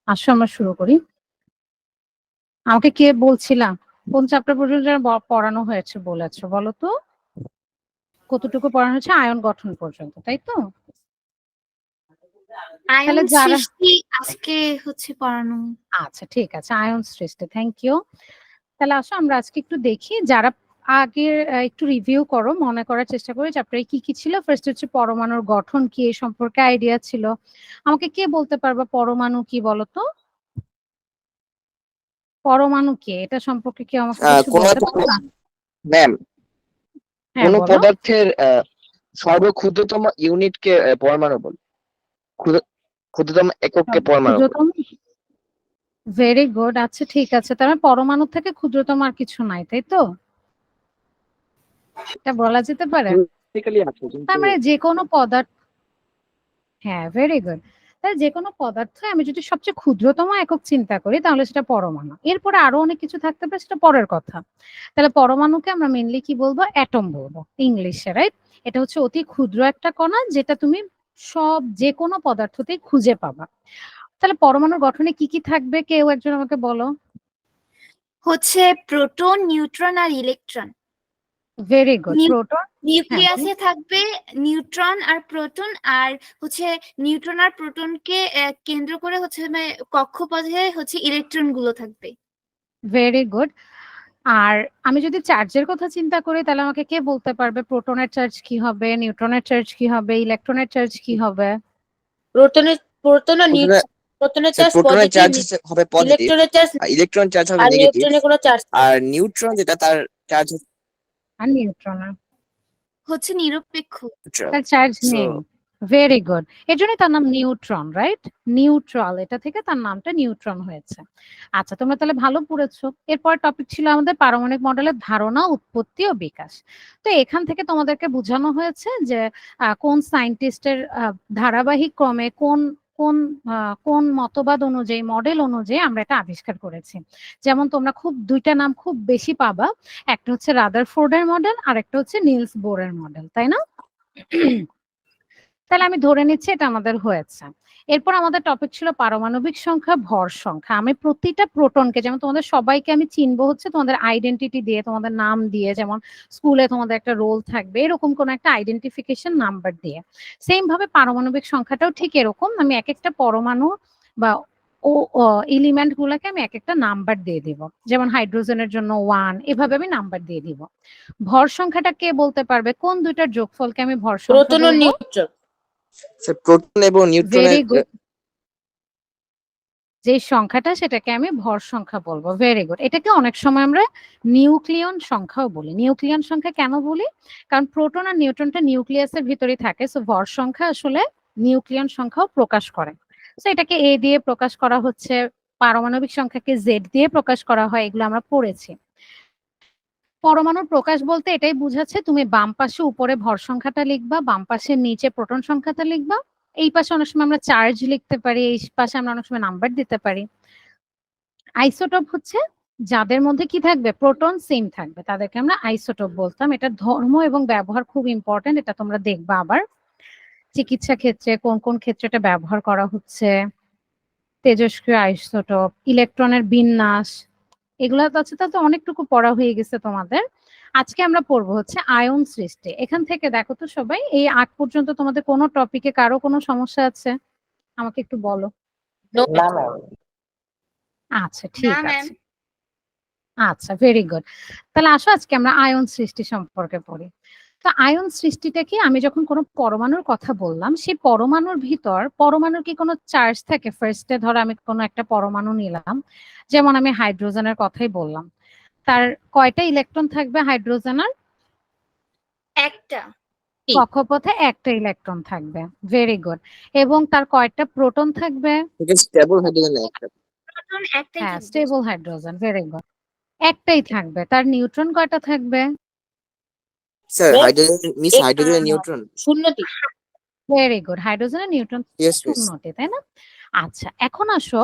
আসো আমরা শুরু করি। আমাকে কে বলছিলা কোন চ্যাপ্টার পর্যন্ত পড়ানো হয়েছে বলেছো বলো তো? কতটুকু পড়ানো হয়েছে? আয়ন গঠন পর্যন্ত, তাই তো? আয়ন তাহলে যারা সৃষ্টি আজকে হচ্ছে পড়ানো। আচ্ছা ঠিক আছে, আয়ন সৃষ্টি, থ্যাংক ইউ। তাহলে আসো আমরা আজকে একটু দেখি, যারা আগের একটু রিভিউ করো, মনে করার চেষ্টা করি চ্যাপ্টারে কি কি ছিল। ফার্স্ট হচ্ছে পরমাণুর গঠন কি, এই সম্পর্কে আইডিয়া ছিল। আমাকে কে বলতে পারবা পরমাণু কি বলো তো? পরমাণু কি, এটা সম্পর্কে কি আমাকে কিছু কোন বলতে পারবা? ম্যাম, হ্যাঁ কোন বলো। পদার্থের সর্বক্ষুদ্রতম ইউনিটকে পরমাণু বলে, ক্ষুদ্রতম একককে পরমাণু বলে। ক্ষুদ্রতম, ভেরি গুড। আচ্ছা ঠিক আছে, তার মানে পরমাণু থেকে ক্ষুদ্রতম আর কিছু নাই, তাই তো? এটা বলা যেতে পারে। Theoretically আছে, কিন্তু তার মানে যে কোনো পদার্থ, হ্যাঁ ভেরি গুড। তাহলে যে কোনো পদার্থ আমি যদি সবচেয়ে ক্ষুদ্রতম একক চিন্তা করি তাহলে সেটা পরমাণু। এরপরে আরো অনেক কিছু থাকতে পারে, সেটা পরের কথা। তাহলে পরমাণুকে আমরা মেনলি কি বলবো? অ্যাটম বলবো ইংলিশে, রাইট? এটা হচ্ছে অতি ক্ষুদ্র একটা কণা যেটা তুমি যে কোনো পদার্থতেই খুঁজে পাবা। তাহলে পরমাণুর গঠনে কি কি থাকবে, কেউ একজন আমাকে বলো। হচ্ছে প্রোটন, নিউট্রন আর ইলেকট্রন। Very good. প্রোটন, নিউক্লিয়াসে থাকবে নিউট্রন আর প্রোটন, আর হচ্ছে নিউট্রন আর প্রোটনকে কেন্দ্র করে হচ্ছে মানে কক্ষপথে হচ্ছে ইলেকট্রন গুলো থাকবে। Very good. আর আমি যদি চার্জের কথা চিন্তা করি তাহলে আমাকে কে বলতে পারবে প্রোটনের চার্জ কি হবে, নিউট্রনের চার্জ কি হবে, ইলেকট্রনের চার্জ কি হবে? প্রোটন আর প্রোটনের চার্জ প্রোটনের পজিটিভ, চার্জ হবে পজিটিভ, ইলেকট্রনের চার্জ আর ইলেকট্রন চার্জ হবে আর নেগেটিভ, নিউট্রনের কোনো চার্জ আর নিউট্রন যেটা তার চার্জ আর নিউট্রনের হচ্ছে নিরপেক্ষ। তার চার্জ সো নেই। Very good. এর জন্যই তার নাম নিউট্রন, রাইট? নিউট্রাল, এটা থেকে তার নামটা নিউট্রন হয়েছে। আচ্ছা তোমরা তাহলে ভালো পড়েছো। এরপর টপিক ছিল আমাদের পারমাণবিক মডেলের ধারণা, উৎপত্তি ও বিকাশ। তো এখান থেকে তোমাদেরকে বোঝানো হয়েছে যে কোন সায়েন্টিস্টের ধারাবাহিক ক্রমে কোন কোন কোন মতবাদ অনুযায়ী, মডেল অনুযায়ী আমরা এটা আবিষ্কার করেছি। যেমন তোমরা খুব দুইটা নাম খুব বেশি পাবা, একটা হচ্ছে রাদারফোর্ডের মডেল আর একটা হচ্ছে নিলস বোরের মডেল, তাই না? তাহলে আমি ধরে নিচ্ছি এটা আমাদের হয়েছে। এরপর আমাদের টপিক ছিল পারমাণবিক সংখ্যা, ভর সংখ্যা। আমি প্রতিটা প্রোটনকে, যেমন তোমাদের সবাইকে আমি চিনবো হচ্ছে তোমাদের আইডেন্টিটি দিয়ে, তোমাদের নাম দিয়ে, যেমন স্কুলে তোমাদের একটা রোল থাকবে, এরকম কোন একটা আইডেন্টিফিকেশন নাম্বার দিয়ে। সেম ভাবে পারমাণবিক সংখ্যাটাও ঠিক এরকম, আমি এক একটা পরমাণু বা ও এলিমেন্ট গুলাকে আমি এক একটা নাম্বার দিয়ে দিব। যেমন হাইড্রোজেনের জন্য 1, এভাবে আমি নাম্বার দিয়ে দিব। ভর সংখ্যাটা কে বলতে পারবে? কোন দুইটার যোগফলকে আমি ভর সংখ্যা প্রোটন ও বলবো? নিউট্রন। প্রোটন এবং নিউট্রনের ভেরি গুড। যে সংখ্যাটা সেটাকে আমি ভর সংখ্যা বলবো। Very good. এটাকে অনেক সময় আমরা নিউক্লিয়ন সংখ্যাও বলি। নিউক্লিয়ন সংখ্যা কেন বলি? কারণ প্রোটন আর নিউট্রনটা নিউক্লিয়াসের ভিতরেই থাকে, সো ভর সংখ্যা আসলে নিউক্লিয়ন সংখ্যাও প্রকাশ করে। সো এটাকে এ দিয়ে প্রকাশ করা হচ্ছে, পারমাণবিক সংখ্যাকে জেড দিয়ে প্রকাশ করা হয়, এগুলো আমরা পড়েছি। পরমাণুর প্রকাশ বলতে এটাই বুঝাচ্ছে তুমি বাম পাশে উপরে ভর সংখ্যাটা লিখবা, বাম পাশে নিচে প্রোটন সংখ্যাটা লিখবা। এই পাশে অনেক সময় আমরা চার্জ লিখতে পারি, এই পাশে আমরা অনেক সময় নাম্বার দিতে পারি। আইসোটোপ হচ্ছে যাদের মধ্যে কি থাকবে, প্রোটন সেম থাকবে, তাদেরকে আমরা আইসোটোপ বলতাম। এটা ধর্ম এবং ব্যবহার খুব ইম্পর্টেন্ট, এটা তোমরা দেখবা আবার চিকিৎসা ক্ষেত্রে কোন কোন ক্ষেত্রে এটা ব্যবহার করা হচ্ছে। তেজস্ক্রিয় আইসোটোপ, ইলেকট্রনের বিন্যাস, এগুলো তো আছে, তা তো অনেকটুকু পড়া হয়ে গেছে তোমাদের। আজকে আমরা পড়বো হচ্ছে আয়ন সৃষ্টি। এখান থেকে দেখো তো সবাই, এই আগ পর্যন্ত তোমাদের কোনো টপিকে কারো কোনো সমস্যা আছে? আমাকে একটু বলো। না ম্যাম। আচ্ছা ঠিক আছে, আচ্ছা ভেরি গুড। তাহলে আসো আজকে আমরা আয়ন সৃষ্টি সম্পর্কে পড়ি। তো আয়ন সৃষ্টিটা কি? আমি যখন কোনো পরমাণুর কথা বললাম, সেই পরমাণুর ভিতর পরমাণুর কি কোনো চার্জ থাকে? ফার্স্টে ধরো আমি কোনো একটা পরমাণু নিলাম, যেমন আমি হাইড্রোজেনের কথাই বললাম। তার কয়টা ইলেকট্রন থাকবে হাইড্রোজেনের? একটা। কক্ষপথে একটা ইলেকট্রন থাকবে। Very good. এবং তার কয়টা প্রোটন থাকবে? স্টেবল হাইড্রোজেন একটা। প্রোটন একটাই হ্যাঁ থাকবে। Stable hydrogen, very good. একটাই থাকবে। তার নিউট্রন কয়টা থাকবে? Sir hydrogen miss, hydrogen neutron শূন্যটি। Very good. হাইড্রোজেনের নিউট্রন ইয়েস মিস। শূন্যটি, তাই না? আচ্ছা এখন আসো,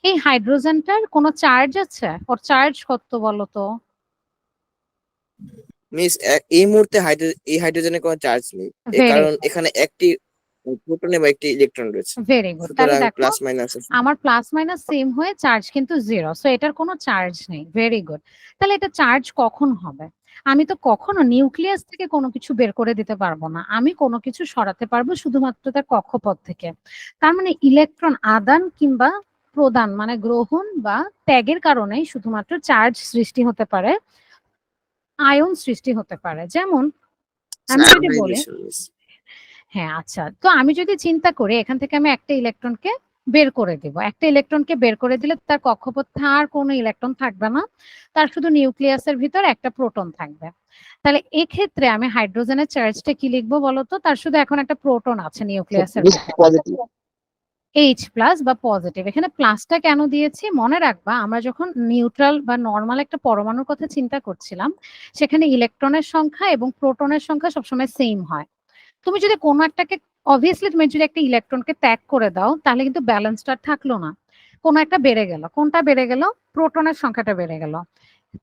এই হাইড্রোজেনটার কোনো চার্জ আছে? ওর চার্জ কত বলো তো? মিস এই মুহূর্তে এই হাইড্রোজেনের কোনো চার্জ নেই, ভেরি কারণ এখানে একটি প্রোটন এবং একটি ইলেকট্রন রয়েছে, ভেরি গুড। তাহলে সুতরাং দেখো প্লাস মাইনাস আমার প্লাস মাইনাস সেম হয়ে চার্জ কিন্তু 0, সো এটার কোনো চার্জ নেই। Very good. তাহলে এটা চার্জ কখন হবে? আমি তো কখনো নিউক্লিয়াস থেকে কোনো কিছু বের করে দিতে পারবো না, আমি কোনো কিছু সরাতে পারবো শুধুমাত্র তার কক্ষপথ থেকে। তার মানে ইলেকট্রন আদান কিংবা প্রদান মানে গ্রহণ বা ত্যাগের কারণেই শুধুমাত্র চার্জ সৃষ্টি হতে পারে, আয়ন সৃষ্টি হতে পারে। যেমন আমি যদি বলি, আয়োনাইজেশন। হ্যাঁ আচ্ছা, তো আমি যদি চিন্তা করি এখান থেকে আমি একটা ইলেকট্রনকে বের করে দিব, একটা ইলেকট্রনকে বের করে দিলে তার কক্ষপথে আর কোনো ইলেকট্রন থাকবে না, তার শুধু নিউক্লিয়াসের ভিতর একটা প্রোটন থাকবে। তাহলে এক্ষেত্রে আমি হাইড্রোজেনের চার্জটা কি লিখবো বলতো? তার শুধু এখন একটা প্রোটন আছে নিউক্লিয়াসের ভিতর, পজিটিভ। H প্লাস বা পজিটিভ। এখানে প্লাসটা কেন দিয়েছি মনে রাখবা, আমরা যখন নিউট্রাল বা নর্মাল একটা পরমাণুর কথা চিন্তা করছিলাম সেখানে ইলেকট্রনের সংখ্যা এবং প্রোটনের সংখ্যা সবসময় সেম হয়। তুমি যদি কোনো একটাকে, অবভিয়াসলি তুমি যদি একটা ইলেকট্রনকে ত্যাগ করে দাও তাহলে কিন্তু ব্যালেন্সটা থাকলো না, কোনো একটা বেড়ে গেল। কোনটা বেড়ে গেল? প্রোটনের সংখ্যাটা বেড়ে গেল।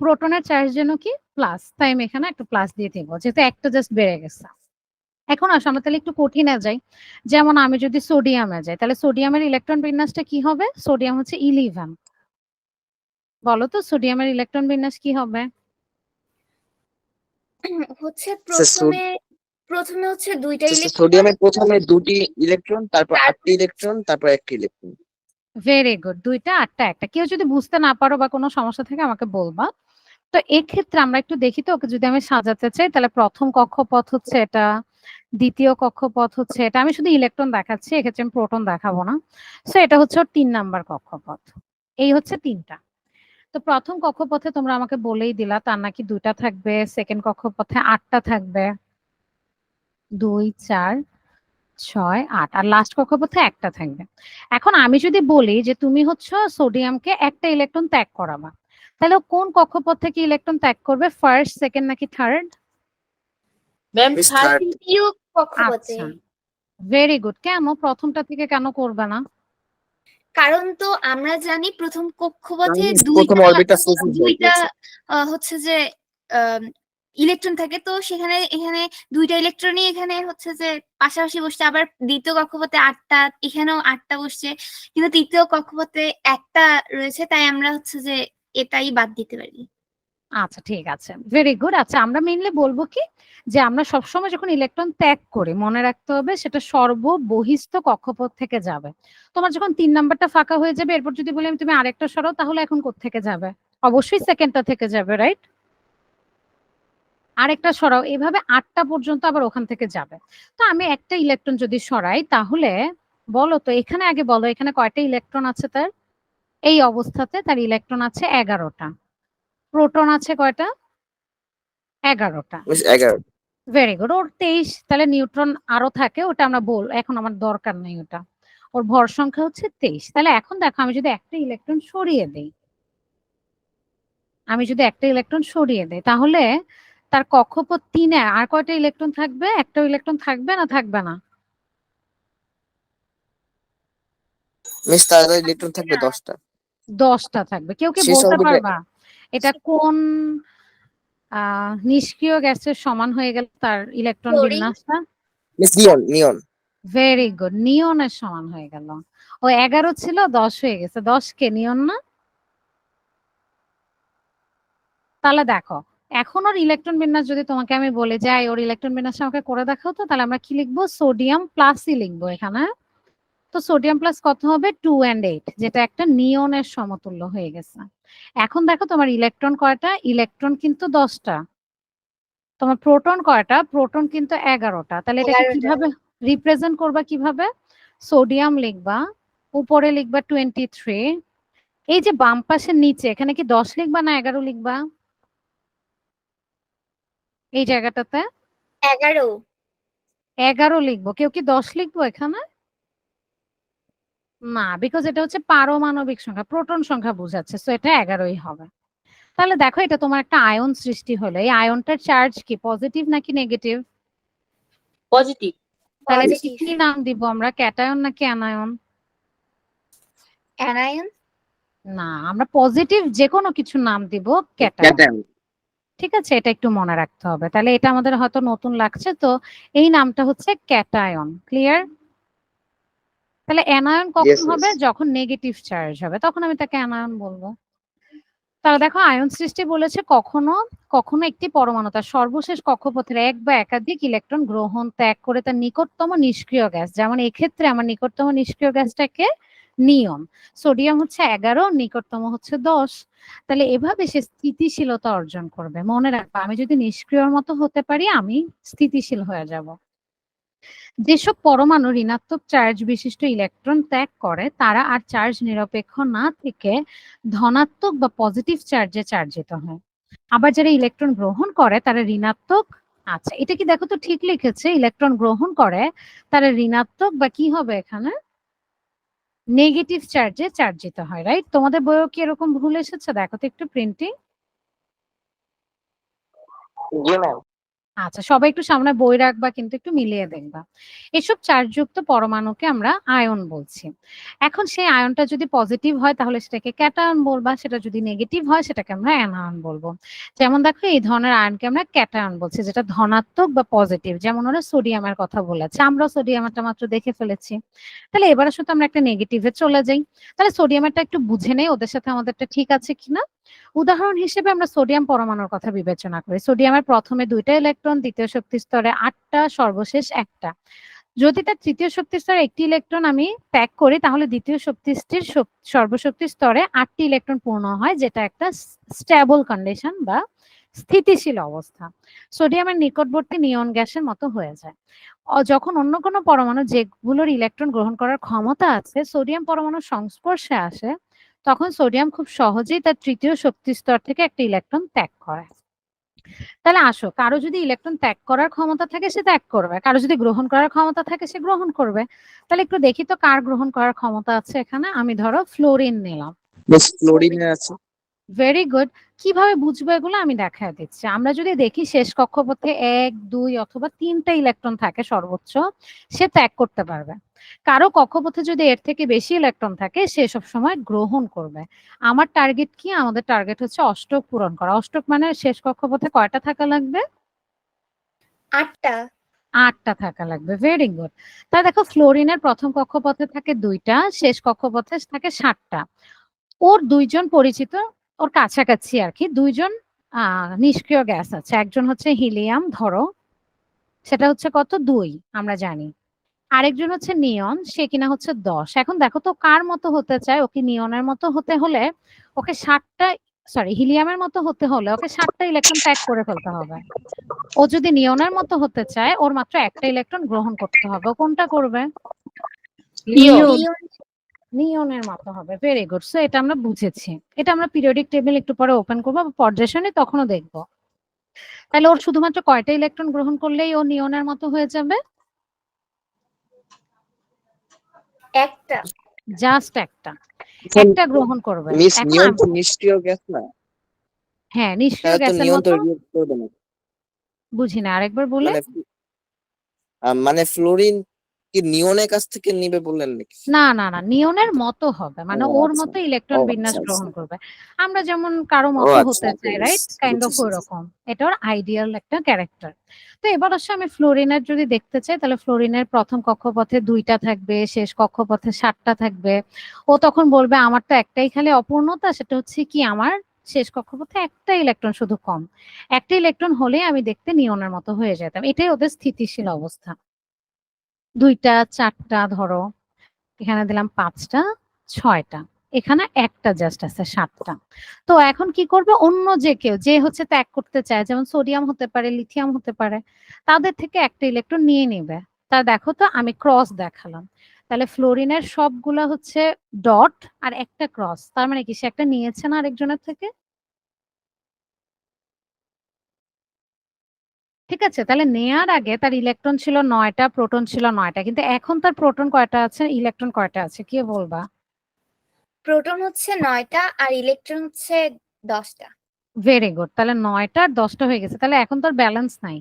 প্রোটনের চার্জ যেন কি প্লাস, তাই আমি এখানে একটা প্লাস দিয়ে দিব যেহেতু একটা জাস্ট বেড়ে গেছে। এখন আসো আমরা তাহলে একটু কঠিনে যাই। যেমন আমি যদি সোডিয়ামে যাই তাহলে সোডিয়ামের ইলেকট্রন বিন্যাসটা কি হবে? সোডিয়াম হচ্ছে 11। বলো তো সোডিয়ামের ইলেকট্রন বিন্যাস কি হবে? হচ্ছে স্যার প্রথমে হচ্ছে দুইটা ইলেকট্রন, সোডিয়ামের প্রথমে দুটি ইলেকট্রন, তারপর আটটি ইলেকট্রন, তারপর একটি ইলেকট্রন। Very good. দুইটা আটটা একটা। কেউ যদি বুঝতে না পারো বা কোনো সমস্যা থাকে আমাকে বলবা। তো এক্ষেত্রে আমরা একটু দেখি তো, ওকে যদি আমি সাজাতে চাই তাহলে প্রথম কক্ষপথ হচ্ছে এটা, দ্বিতীয় কক্ষপথ হচ্ছে এটা। আমি শুধু ইলেকট্রন দেখাচ্ছি, এক্ষেত্রে আমি প্রোটন দেখাবো না। সো এটা হচ্ছে ওর 3 নাম্বার কক্ষপথ। এই হচ্ছে 3টা। তো প্রথম কক্ষপথে তোমরা আমাকে বলেই দিলা তার নাকি 2টা থাকবে, সেকেন্ড কক্ষপথে 8টা থাকবে, 2 4 6 8, আর লাস্ট কক্ষপথে একটা থাকবে। এখন আমি যদি বলি যে তুমি হচ্ছে সোডিয়ামকে একটা ইলেকট্রন ত্যাগ করাবা, তাহলে ও কোন কক্ষপথ থেকে ইলেকট্রন ত্যাগ করবে? ফার্স্ট, সেকেন্ড নাকি third? Ma'am Miss third. third. তৃতীয় কক্ষপথে। আচ্ছা, ভেরি গুড। কেন প্রথমটা থেকে কেন করবে না? কারণ তো আমরা জানি প্রথম কক্ষপথে প্রথম অরবিটটা ফুলফিল হয়ে দুইটা গেছে। হচ্ছে যে ইলেকট্রন থাকে, তো সেখানে এখানে দুইটা ইলেকট্রনই এখানে হচ্ছে যে পাশাপাশি বসছে। আবার দ্বিতীয় কক্ষপথে 8টা, এখানেও 8টা বসছে, কিন্তু তৃতীয় কক্ষপথে একটা রয়েছে, তাই আমরা হচ্ছে যে এটাই বাদ দিতে পারি। আচ্ছা ঠিক আছে, ভেরি গুড। আচ্ছা আমরা মেইনলি বলবো কি, যে আমরা সবসময় যখন ইলেকট্রন ত্যাগ করি মনে রাখতে হবে সেটা সর্ববহিস্থ কক্ষপথ থেকে যাবে। তোমার যখন 3 নাম্বারটা ফাঁকা হয়ে যাবে এরপর যদি বলি আমি তুমি আরেকটা সরাও, তাহলে এখন কোত্থেকে যাবে? অবশ্যই সেকেন্ডটা থেকে যাবে, রাইট? আরেকটা সরাও, এভাবে 8টা পর্যন্ত আবার ওখান থেকে যাবে। তো আমি একটা ইলেকট্রন যদি সরাই তাহলে বলো তো, এখানে আগে বলো এখানে কয়টা ইলেকট্রন আছে তার? এই অবস্থাতে তার ইলেকট্রন আছে 11টা। প্রোটন আছে কয়টা? 11টা। Miss 11। Very good. ওর 23, তাহলে নিউট্রন আরো থাকে, ওটা আমরা এখন আমার দরকার নেই ওটা। ওর ভর সংখ্যা হচ্ছে 23। তাহলে এখন দেখো আমি যদি একটা ইলেকট্রন সরিয়ে দেই, তাহলে তার কক্ষপথ 3-এ আর কয়টা ইলেকট্রন থাকবে? একটা ইলেকট্রন থাকবে না থাকবে না? মিস তার ইলেকট্রন থাকবে 10টা। 10টা থাকবে। কেউ কি শেষ বলতে অরবিটে পারবা এটা কোন নিষ্ক্রিয় গ্যাসের সমান হয়ে গেল তার ইলেকট্রন Chlorine? বিন্যাসটা? মিস নিয়ন। ভেরি গুড, নিয়নের সমান হয়ে গেল। ও 11 ছিল 10 হয়ে গেছে। 10 কে নিয়ন না? তাহলে দেখো এখন ওর ইলেকট্রন বিন্যাস যদি তোমাকে আমি বলে যাই ওর ইলেকট্রন বিন্যাস আমাকে করে দেখাও তো, তাহলে আমরা কি লিখবো? সোডিয়াম প্লাসই লিখবো এখানে। তো সোডিয়াম প্লাস কত হবে? 2 and 8, যেটা একটা নিয়নের সমতুল্য হয়ে গেছে। এখন দেখো তোমার ইলেকট্রন কয়টা? ইলেকট্রন কিন্তু 10টা। তোমার প্রোটন কয়টা? প্রোটন কিন্তু 11টা। তাহলে এটাকে 11টা। কিভাবে রিপ্রেজেন্ট করবা? কিভাবে? সোডিয়াম লিখবা, উপরে লিখবা 23। এই যে বাম পাশের নিচে এখানে কি 10 লিখবা না 11 লিখবা? এই জায়গাটাতে 11। 11 লিখবো। কেউ কি 10 লিখবো এখানে? না, বিকজ এটা হচ্ছে পারমাণবিক সংখ্যা, প্রোটন সংখ্যা বোঝাচ্ছে, সো এটা 11ই হবে। তাহলে দেখো এটা তোমার একটা আয়ন সৃষ্টি হলো। এই আয়নটার চার্জ কি পজিটিভ নাকি নেগেটিভ? পজিটিভ। তাহলে এটাকে পজিটিভ। কি নাম দিব আমরা? ক্যাটায়ন নাকি অ্যানায়ন? অ্যানায়ন। না, আমরা পজিটিভ যে কোনো কিছু নাম দিব ক্যাটায়ন। ঠিক আছে, এটা একটু মনে রাখতে হবে। তাহলে এটা আমাদের হয়তো নতুন লাগছে, তো এই নামটা হচ্ছে ক্যাটায়ন। ক্লিয়ার? তাহলে অ্যানায়ন কখন Yes, হবে? yes. যখন নেগেটিভ চার্জ হবে, তখন আমি তাকে অ্যানায়ন বলবো। তাহলে দেখো আয়ন সৃষ্টি বলেছে কখনো কখনো একটি পরমাণু তার সর্বশেষ কক্ষপথের এক বা একাধিক ইলেকট্রন গ্রহণ ত্যাগ করে তার নিকটতম নিষ্ক্রিয় গ্যাস, যেমন এক্ষেত্রে আমার নিকটতম নিষ্ক্রিয় গ্যাসটাকে নিয়ন, সোডিয়াম হচ্ছে 11, নিকটতম হচ্ছে 10। তাহলে এভাবে সে স্থিতিশীলতা অর্জন করবে। মনে রাখবা, আমি যদি নিষ্ক্রিয়র মতো হতে পারি আমি স্থিতিশীল হয়ে যাব। যেসব পরমাণু ঋণাত্মক চার্জ বিশিষ্ট ইলেকট্রন ত্যাগ করে তারা আর চার্জ নিরপেক্ষ না থেকে ধনাত্মক বা পজিটিভ চার্জে চার্জিত হয়। আবার যারা ইলেকট্রন গ্রহণ করে তারা ঋণাত্মক, আচ্ছা এটা কি দেখো তো ঠিক লিখেছে, ইলেকট্রন গ্রহণ করে তারা ঋণাত্মক বা কি হবে এখানে নেগেটিভ চার্জে চার্জিত হয়, রাইট? তোমাদের বইও কি এরকম ভুল এসেছে? দেখো তো একটু প্রিন্টিং। জি ম্যাম। আচ্ছা সবাই একটু সামনে বই রাখবা, কিন্তু একটু মিলিয়ে দেখবা। এসব চার্জযুক্ত পরমাণুকে আমরা আয়ন বলছি। এখন সেই আয়নটা যদি পজিটিভ হয় তাহলে সেটাকে ক্যাটায়ন বলবা, সেটা যদি নেগেটিভ হয় সেটাকে আমরা অ্যানায়ন বলবো। যেমন দেখো এই ধরনের আয়নকে আমরা ক্যাটায়ন বলছি, যেটা ধনাত্মক বা পজিটিভ, যেমন ওরা সোডিয়ামের কথা বলেছে, আমরাও সোডিয়ামটা মাত্র দেখে ফেলেছি। তাহলে এবার আসলে আমরা একটা নেগেটিভে চলে যাই। তাহলে সোডিয়ামেরটা একটু বুঝে নেই ওদের সাথে আমাদেরটা ঠিক আছে কিনা। উদাহরণ হিসেবে আমরা সোডিয়াম পরমাণুর কথা বিবেচনা করি। সোডিয়ামের প্রথমে 2টা ইলেকট্রন, দ্বিতীয় শক্তি স্তরে 8টা, সর্বশেষ 1টা। যদি তার তৃতীয় শক্তি স্তরে 1টি ইলেকট্রন আমি ত্যাগ করি তাহলে দ্বিতীয় শক্তিটির সর্বশক্তি স্তরে 8টি ইলেকট্রন পূর্ণ হয়, যেটা একটা স্টেবল কন্ডিশন বা স্থিতিশীল অবস্থা। সোডিয়ামের নিকটবর্তী নিয়ন গ্যাসের মতো হয়ে যায়। যখন অন্য কোনো পরমাণু যেগুলোর ইলেকট্রন গ্রহণ করার ক্ষমতা আছে সোডিয়াম পরমাণুর সংস্পর্শে আসে, তখন সোডিয়াম খুব সহজেই তার তৃতীয় শক্তি স্তর থেকে একটা ইলেকট্রন ত্যাগ করে। তাহলে আসো, কারো যদি ইলেকট্রন ত্যাগ করার ক্ষমতা থাকে সে ত্যাগ করবে, কারো যদি গ্রহণ করার ক্ষমতা থাকে সে গ্রহণ করবে। তাহলে একটু দেখি তো কার গ্রহণ করার ক্ষমতা আছে এখানে। আমি ধরো ফ্লোরিন নিলাম। মিস ফ্লোরিনের আছে। Very good. কিভাবে বুঝবো এগুলো আমি দেখায় দিচ্ছি। আমরা যদি দেখি শেষ কক্ষপথে 1, 2 অথবা 3টা ইলেকট্রন থাকে সর্বোচ্চ, সে ত্যাগ করতে পারবে। কারো কক্ষপথে যদি এর থেকে বেশি ইলেকট্রন থাকে সে সব সময় গ্রহণ করবে। আমার টার্গেট কি? আমাদের টার্গেট হচ্ছে অষ্টক পূরণ করা। অষ্টক মানে শেষ কক্ষপথে কয়টা থাকা লাগবে? 8টা। 8টা থাকা লাগবে। Very good. তাহলে দেখো ফ্লোরিনের প্রথম কক্ষপথে থাকে 2টা, শেষ কক্ষপথে থাকে 7টা। ওর 2জন পরিচিত, ওর কাছাকাছি আর কি 2জন নিষ্ক্রিয় গ্যাস আছে। একজন হচ্ছে হিলিয়াম, ধরো সেটা হচ্ছে কত 2 আমরা জানি। আরেকজন হচ্ছে নিয়ন, সে কিনা হচ্ছে 10। এখন দেখো তো কার মতো হতে চায়। ওকে নিয়নের মতো হতে হলে ওকে 7টা, সরি হিলিয়ামের মতো হতে হলে ওকে 7টা ইলেকট্রন ত্যাগ করে ফেলতে হবে। ও যদি নিয়নের মতো হতে চায় ওর মাত্র একটা ইলেকট্রন গ্রহণ করতে হবে। ও কোনটা করবে? নিয়ন। নিয়নের মতো হবে। Very good. সো এটা আমরা বুঝেছি। এটা আমরা পিরিয়ডিক টেবিল একটু পরে ওপেন করবো, পর্যায় সারণী তখনও দেখবো। তাহলে ওর শুধুমাত্র কয়টা ইলেকট্রন গ্রহণ করলেই ও নিয়নের মতো হয়ে যাবে? একটা। জাস্ট একটা, একটা গ্রহণ করবে। মিস এখন নিয়ন তো নিষ্ক্রিয় গ্যাস না? হ্যাঁ নিষ্ক্রিয় তাহলে তো গ্যাসের নিয়ন তো মতো। react করবে না। বুঝি না, আরেকবার বলে। মানে ফ্লোরিন কি নিয়নের কাছ থেকে নিবে বললেন নাকি? না না না, নিয়নের মতো হবে, মানে ও ওর আচ্ছা। মতো ইলেকট্রন ও বিন্যাস আচ্ছা, গ্রহণ আচ্ছা। করবে। আমরা যেমন কারো ও মতো আচ্ছা, হতে চাই, রাইট? কাইন্ড অফ বুঝেছি। ওরকম। এটা ওর আইডিয়াল একটা ক্যারেক্টার। তো এবার আসলে আমি ফ্লোরিনের যদি দেখতে চাই তাহলে ফ্লোরিনের প্রথম কক্ষপথে 2টা থাকবে, শেষ কক্ষপথে 7টা থাকবে। ও তখন বলবে আমার তো একটাই খালি অপূর্ণতা, সেটা হচ্ছে কি আমার শেষ কক্ষপথে একটা ইলেকট্রন শুধু কম। একটা ইলেকট্রন হলে আমি দেখতে নিয়নের মতো হয়ে যেতাম। এটাই ওদের স্থিতিশীল অবস্থা। 2টা, 4টা, ধরো এখানে দিলাম 5টা, 6টা, এখানে একটা জাস্ট আছে 7টা। তো এখন কি করবে? অন্য যে কেউ যে হচ্ছে ত্যাগ করতে চায়, যেমন সোডিয়াম হতে পারে, লিথিয়াম হতে পারে, তাদের থেকে একটা ইলেকট্রন নিয়ে নেবে। তা দেখো তো আমি ক্রস দেখালাম। তাহলে ফ্লোরিনের সবগুলা হচ্ছে ডট আর একটা ক্রস, তার মানে কি সে একটা নিয়েছে না আরেকজনের থেকে? ঠিক আছে, তাহলে নেয়ার আগে তার ইলেকট্রন ছিল 9টা, প্রোটন ছিল 9টা, কিন্তু এখন তার প্রোটন কয়টা আছে, ইলেকট্রন কয়টা আছে, কে বলবা? প্রোটন হচ্ছে 9টা আর ইলেকট্রন হচ্ছে 10টা। Very good. তাহলে 9টা আর 10টা হয়ে গেছে। তাহলে এখন তার ব্যালেন্স নাই।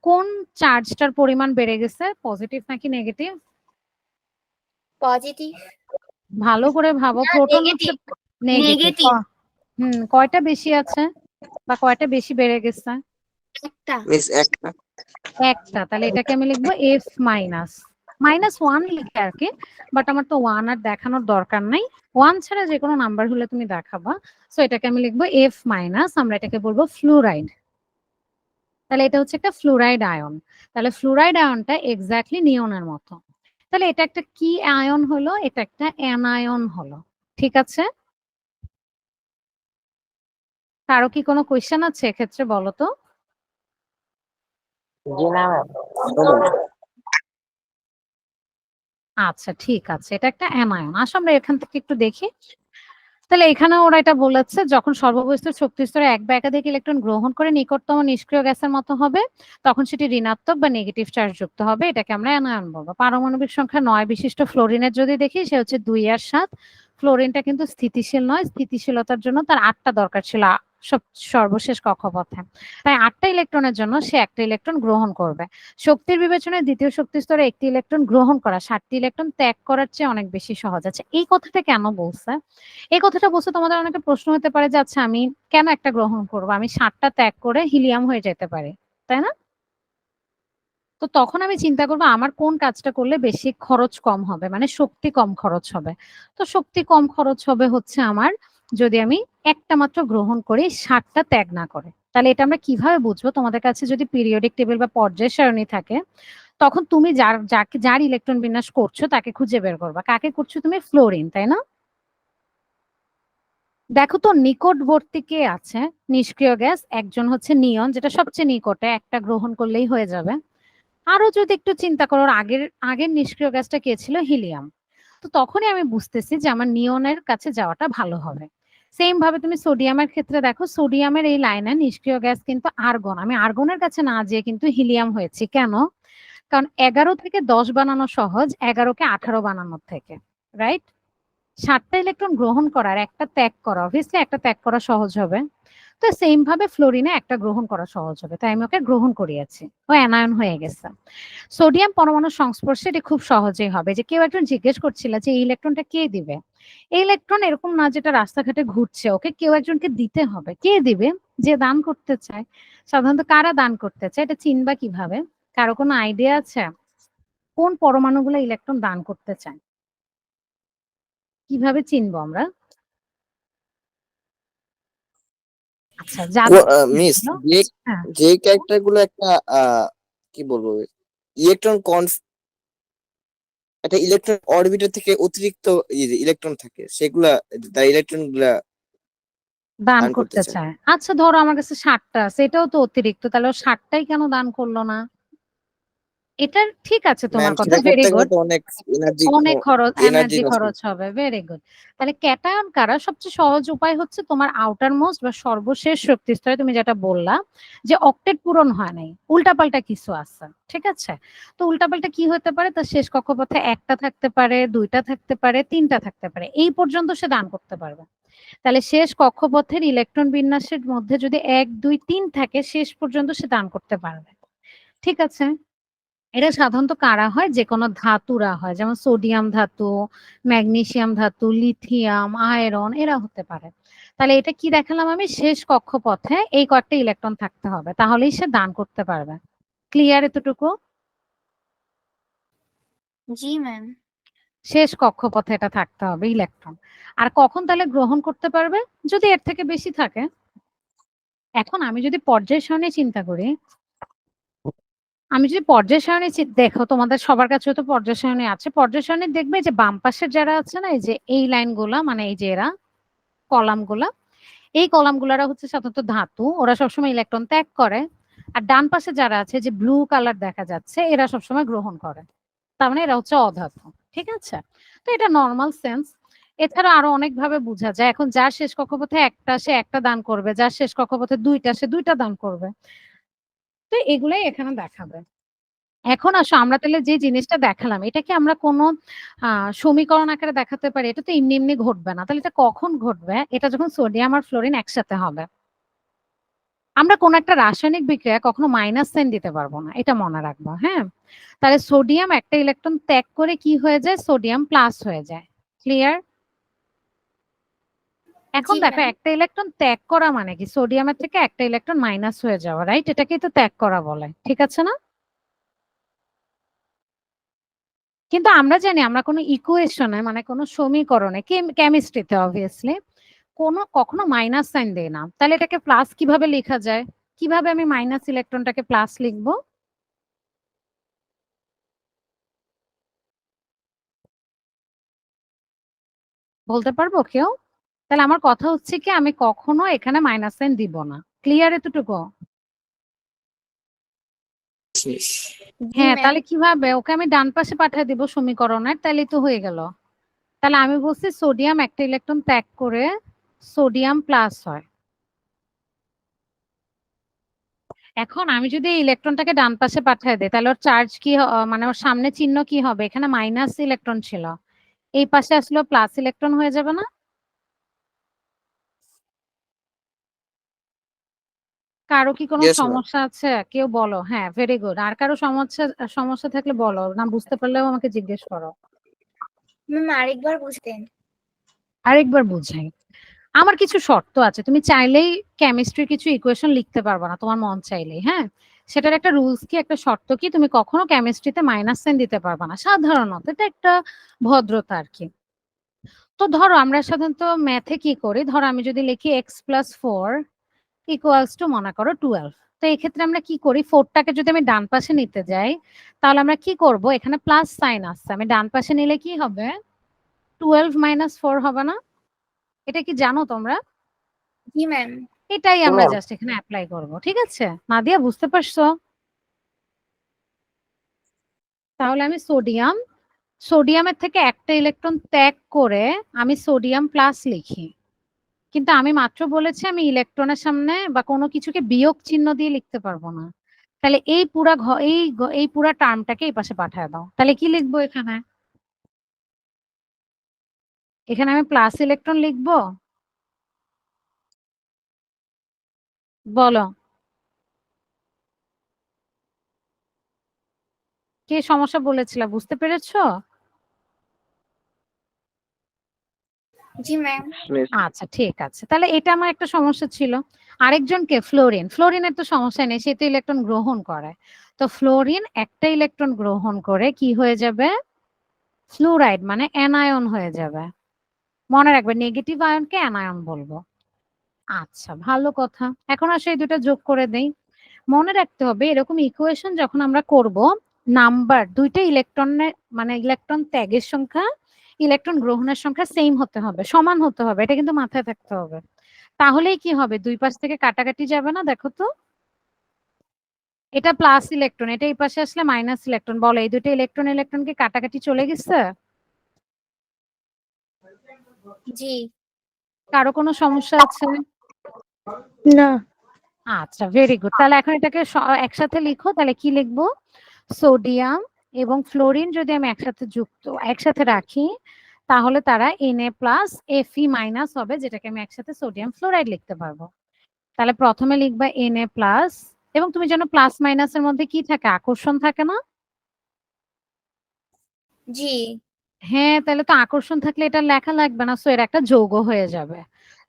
কোন চার্জটার পরিমাণ বেড়ে গেছে, পজিটিভ নাকি নেগেটিভ? পজিটিভ। ভালো করে ভাবো। না, প্রোটন হচ্ছে নেগেটিভ। নেগেটিভ। কয়টা বেশি আছে বা কয়টা বেশি বেড়ে গেছে? একটা। মিস একটা। একটা। তাহলে এটাকে আমি লিখবো F মাইনাস। -1 লিখে আর কি, বাট আমার তো 1 আর দেখানোর দরকার নাই। 1 ছাড়া যে কোনো নাম্বার হলে তুমি দেখাবা। সো এটাকে আমি লিখবো F মাইনাস, আমরা এটাকে বলবো ফ্লুরাইড। তাহলে এটা হচ্ছে একটা ফ্লুরাইড আয়ন। তাহলে ফ্লুরাইড আয়নটা এক্স্যাক্টলি নিয়নের মতো। তাহলে এটা একটা কি আয়ন হলো? এটা একটা অ্যানায়ন হলো। ঠিক আছে? কারো কি কোনো কোয়েশ্চেন আছে এক্ষেত্রে, বলো তো? জি না ম্যাম। আচ্ছা ঠিক আছে, এটা একটা অ্যানায়ন। আসো আমরা এখান থেকে একটু দেখি। তাহলে এখানে ওরা এটা বলেছে, যখন সর্ববস্তুর শক্তি স্তরে এক বা একাধিক ইলেকট্রন গ্রহণ করে নিকটতম নিষ্ক্রিয় গ্যাসের মতো হবে, তখন সেটি ঋণাত্মক বা নেগেটিভ চার্জ যুক্ত হবে। এটাকে আমরা অ্যানায়ন বলবো। পারমাণবিক সংখ্যা 9 বিশিষ্ট ফ্লোরিনের যদি দেখি, সে হচ্ছে 2 আর 7। ফ্লোরিনটা কিন্তু স্থিতিশীল নয়, স্থিতিশীলতার জন্য তার 8টা দরকার ছিল সর্বশেষ কক্ষপথে। তাই 8টা ইলেকট্রনের জন্য সে একটা ইলেকট্রন গ্রহণ করবে। শক্তির বিবেচনায় দ্বিতীয় শক্তি স্তরে একটি ইলেকট্রন গ্রহণ করা 7টি ইলেকট্রন ত্যাগ করার চেয়ে অনেক বেশি সহজ আছে। এই কথাটা কেন বলছে? এই কথাটা বলছে তোমাদের অনেকে প্রশ্ন হতে পারে যে আচ্ছা আমি কেন একটা গ্রহণ করব, আমি 7টা ত্যাগ করে হিলিয়াম হয়ে যেতে পারি, তাই না? তো তখন আমি চিন্তা করবো আমার কোন কাজটা করলে বেশি খরচ কম হবে, মানে শক্তি কম খরচ হবে। তো শক্তি কম খরচ হবে হচ্ছে আমার, যদি আমি একটা মাত্র গ্রহণ করি 7টা ত্যাগ না করে। তাহলে এটা আমরা কিভাবে বুঝবো? তোমাদের কাছে যদি পিরিয়ডিক টেবিল বা পর্যায় সারণী থাকে, তখন তুমি যার ইলেকট্রন বিন্যাস করছো তাকে খুঁজে বের করবা। কাকে করছো তুমি? ফ্লোরিন, তাই না? দেখো তো নিকটবর্তী কে আছে নিষ্ক্রিয় গ্যাস? একজন হচ্ছে নিয়ন, যেটা সবচেয়ে নিকটে, একটা গ্রহণ করলেই হয়ে যাবে। আরো যদি একটু চিন্তা করো, আগের আগের নিষ্ক্রিয় গ্যাসটা কে ছিল? হিলিয়াম। তো তখনই আমি বুঝতেছি যে আমার নিয়নের কাছে যাওয়াটা ভালো হবে। সেম ভাবে তুমি সোডিয়ামের ক্ষেত্রে দেখো, সোডিয়ামের এই লাইনে নিষ্ক্রিয় গ্যাস কিন্তু আর্গন। আমি আর্গনের কাছে না যেয়ে কিন্তু হিলিয়াম হয়েছি। কেন? কারণ 11 থেকে 10 বানানো সহজ 11কে 18 বানানোর থেকে, রাইট? 7টা ইলেকট্রন গ্রহণ করার একটা ত্যাগ করা, অবভিয়াসলি একটা ত্যাগ করা সহজ হবে। তো সেম ভাবে ফ্লোরিনে একটা গ্রহণ করা সহজ হবে, তাই আমি ওকে গ্রহণ করিয়েছি, ও অ্যানায়ন হয়ে গেছে। সোডিয়াম পরমাণুর সংস্পর্শে এটি খুব সহজেই হবে। যে কেউ একজন জিজ্ঞেস করছিল যে এই ইলেকট্রনটা কে দিবে? এই ইলেকট্রন এরকম না যেটা রাস্তাঘাটে ঘুরছে, ওকে কেউ একজনকে দিতে হবে। কে দিবে? যে দান করতে চায়। সাধারণত কারা দান করতে চায় এটা চিনবা কিভাবে? কারো কোনো আইডিয়া আছে? কোন পরমাণুগুলো ইলেকট্রন দান করতে চায়? কিভাবে চিনবো আমরা? আচ্ছা, যাদের মিস, ছিল। যে হ্যাঁ, যে ক্যারেক্টার গুলো একটা কি বলবো, ইলেকট্রন একটা ইলেকট্রন অরবিটার থেকে অতিরিক্ত ইলেকট্রন থাকে, সেগুলা তার ইলেকট্রন গুলা দান দান করতে করতে চায়। চায়। আচ্ছা ধরো আমার কাছে 7টা আছে, এটাও তো অতিরিক্ত, তাহলে ও 7টাই কেন দান করলো না? এটা ঠিক আছে, তোমার ম্যাম, কথা সেটা ভেরি করতে গেলে গুড। তো অনেক এনার্জি অনেক খরচ, এনার্জি এনার্জি নষ্ট। খরচ হবে। Very good. তাহলে ক্যাটায়ন কারা? সবচেয়ে সহজ উপায় হচ্ছে তোমার আউটার মোস্ট বা সর্বশেষ শক্তি স্তরে তুমি যেটা বললা যে অক্টেট পূরণ হয় নাই, উল্টাপাল্টা কিছু আছে, ঠিক আছে? তো উল্টাপাল্টা কি হতে পারে? তার শেষ কক্ষপথে একটা থাকতে পারে, 2টা থাকতে পারে, 3টা থাকতে পারে, এই পর্যন্ত সে দান করতে পারবে। তাহলে শেষ কক্ষপথের ইলেকট্রন বিন্যাসের মধ্যে যদি 1 2 3 থাকে, শেষ পর্যন্ত সে দান করতে পারবে। ঠিক আছে? এটা সাধারণত কারা হয়? যে কোনো ধাতুরা হয়, যেমন সোডিয়াম ধাতু, ম্যাগনেসিয়াম ধাতু, লিথিয়াম, আয়রন, এরা হতে পারে। তাহলে এটা কি দেখালাম আমি? শেষ কক্ষপথে এই কয়েকটা ইলেকট্রন থাকতে হবে, তাহলেই সে দান করতে পারবে। ক্লিয়ার এতটুকু? জি ম্যাম। শেষ কক্ষপথে এটা থাকতে হবে ইলেকট্রন। আর কখন তাহলে গ্রহণ করতে পারবে? যদি এর থেকে বেশি থাকে। এখন আমি যদি পর্যায় সারণী চিন্তা করি, আমি যদি পর্যায় সারণী দেখো, তোমাদের সবার কাছে তো পর্যায় সারণী আছে। পর্যায় সারণী দেখবে যে বাম পাশের যারা আছে না, এই যে এই লাইনগুলা, মানে এই যে এরা কলামগুলা, এই কলামগুলারা হচ্ছে সাধারণত ধাতু, ওরা সবসময় ইলেকট্রন ত্যাগ করে। আর ডান পাশে যারা আছে, যে ব্লু কালার দেখা যাচ্ছে, এরা সবসময় গ্রহণ করে। তার মানে এরা হচ্ছে অধাতু। ঠিক আছে? তো এটা নর্মাল সেন্স। এছাড়া আরো অনেক ভাবে বোঝা যায়। এখন যার শেষ কক্ষপথে একটা, সে একটা দান করবে, যার শেষ কক্ষপথে 2টা, সে 2টা দান করবে। তো এগুলাই এখানে দেখাবে। এখন আসো আমরা তাহলে যে জিনিসটা দেখালাম, এটা কি আমরা কোনো সমীকরণ আকারে দেখাতে পারি? এটা তো এমনি এমনি ঘটবে না। তাহলে এটা কখন ঘটবে? এটা যখন সোডিয়াম আর ফ্লোরিন একসাথে হবে। আমরা কোনো একটা রাসায়নিক বিক্রিয়া কখনো মাইনাস সাইন দিতে পারবো না, এটা মনে রাখবো। হ্যাঁ, তাহলে সোডিয়াম একটা ইলেকট্রন ত্যাগ করে কি হয়ে যায়? সোডিয়াম প্লাস হয়ে যায়। ক্লিয়ার? এখন জি দেখো, ম্যাম। একটা ইলেকট্রন ত্যাগ করা মানে কি? সোডিয়ামের থেকে একটা ইলেকট্রন মাইনাস হয়ে যাওয়া, রাইট? এটাকেই তো ত্যাগ করা বলে, ঠিক আছে না? কিন্তু আমরা জানি আমরা কোনো ইকুয়েশনে মানে কোনো সমীকরণে কেমিস্ট্রিতে অবভিয়াসলি কখনো মাইনাস সাইন দেয় না, তাহলে এটাকে প্লাস কিভাবে লেখা যায়? কিভাবে আমি মাইনাস ইলেকট্রনটাকে প্লাস লিখবো? বলতে পারবো কেউ? তাহলে আমার কথা হচ্ছে কি আমি কখনো এখানে মাইনাস সাইন দিব না। ক্লিয়ার এতটুকু? জি হ্যাঁ, ম্যাম। তাহলে কিভাবে ওকে আমি ডান পাশে পাঠিয়ে দিব সমীকরণের, তাহলেই তো হয়ে গেল। তাহলে আমি বলছি সোডিয়াম একটা ইলেকট্রন ত্যাগ করে সোডিয়াম প্লাস হয়। এখন আমি যদি এই ইলেকট্রনটাকে ডান পাশে পাঠিয়ে দিই তাহলে ওর চার্জ কি মানে ওর সামনে চিহ্ন কি হবে? এখানে মাইনাস ইলেকট্রন ছিল, এই পাশে আসলে প্লাস ইলেকট্রন হয়ে যাবে না? কারো কি কোনো ইয়েস ম্যাম। সমস্যা আছে? কেউ বলো। হ্যাঁ, ভেরি গুড। আর কারো সমস্যা সমস্যা থাকলে বলো, না বুঝতে পারলেও আমাকে জিজ্ঞেস করো। ম্যাম আরেকবার বুঝতেন। আরেকবার বুঝাই। আমার কিছু শর্ত আছে, তুমি চাইলেই কেমিস্ট্রির কিছু ইকুয়েশন লিখতে পারবে না তোমার মন চাইলেই। হ্যাঁ, সেটার একটা রুলস কি, একটা শর্ত কি, তুমি কখনো কেমিস্ট্রিতে মাইনাস সাইন দিতে পারবে না সাধারণত, এটা একটা ভদ্রতা আর কি। তো ধরো আমরা সাধারণত ম্যাথে কি করি, ধরো আমি যদি লিখি x+4 ইকুয়ালস টু মনে করো 12, তো এই ক্ষেত্রে আমরা কি করি, 4টাকে যদি আমি ডান পাশে নিতে যাই তাহলে আমরা কি করব, এখানে প্লাস সাইন আসছে, আমি ডান পাশে নিলে কি হবে, 12 - 4 হবে না? এটা কি জানো তোমরা? জি ম্যাম। এটাই আমরা ম্যাম জাস্ট এখানে অ্যাপ্লাই করব। ঠিক আছে নাদিয়া, বুঝতে পারছো? তাহলে আমি সোডিয়ামের থেকে একটা ইলেকট্রন ত্যাগ করে আমি সোডিয়াম প্লাস লিখি, কিন্তু আমি মাত্র বলেছি আমি ইলেকট্রনের সামনে বা কোনো কিছুকে বিয়োগ চিহ্ন দিয়ে লিখতে পারবো না। তাহলে এই পুরা টার্মটাকে এই পাশে পাঠিয়ে দাও। তাহলে কি লিখবো এখানে? এখানে আমি প্লাস ইলেকট্রন লিখবো? বলো, কে সমস্যা বলেছিলা, বুঝতে পেরেছো? জি ম্যাম। আচ্ছা ঠিক আছে, তাহলে এটা আমার একটা সমস্যা ছিল। আরেকজনকে ফ্লোরিনের তো সমস্যা নেই, সে তো ইলেকট্রন গ্রহণ করে। তো ফ্লোরিন একটা ইলেকট্রন গ্রহণ করে কি হয়ে যাবে, ফ্লুরাইড মানে অ্যানায়ন হয়ে যাবে। মনে রাখবে নেগেটিভ আয়নকে অ্যানায়ন বলবো। আচ্ছা ভালো কথা, এখন আসলে এই দুটো যোগ করে দেই। মনে রাখতে হবে এরকম ইকুয়েশন যখন আমরা করব, নাম্বার দুইটা ইলেকট্রনের মানে ইলেকট্রন ত্যাগের সংখ্যা ইলেকট্রন গ্রহণের সংখ্যা সেম হতে হবে, সমান হতে হবে, এটা কিন্তু মাথায় থাকতে হবে। তাহলেই কি হবে, দুই পাশ থেকে কাটাকাটি যাবে না। দেখো তো, এটা প্লাস ইলেকট্রন, এটা এই পাশে আসলে মাইনাস ইলেকট্রন, বলো এই দুটো ইলেকট্রন কি কাটাকাটি চলে গেছে? জি। কারো কোনো সমস্যা আছে? না। আচ্ছা ভেরি গুড, তাহলে এখন এটাকে একসাথে লিখো। তাহলে কি লিখবো, সোডিয়াম এবং ফ্লোরিন যদি আমি একসাথে রাখি তাহলে তারা Na+Fe- হবে, যেটাকে আমি একসাথে সোডিয়াম ফ্লোরাইড লিখতে পারবো। তাহলে প্রথমে লিখবা Na+, এবং তুমি জানো প্লাস মাইনাসের মধ্যে কি থাকে, আকর্ষণ থাকে না? জি। হ্যাঁ, তাহলে তো আকর্ষণ থাকলে এটা লেখা লাগবে না, সো এর একটা যৌগ হয়ে যাবে।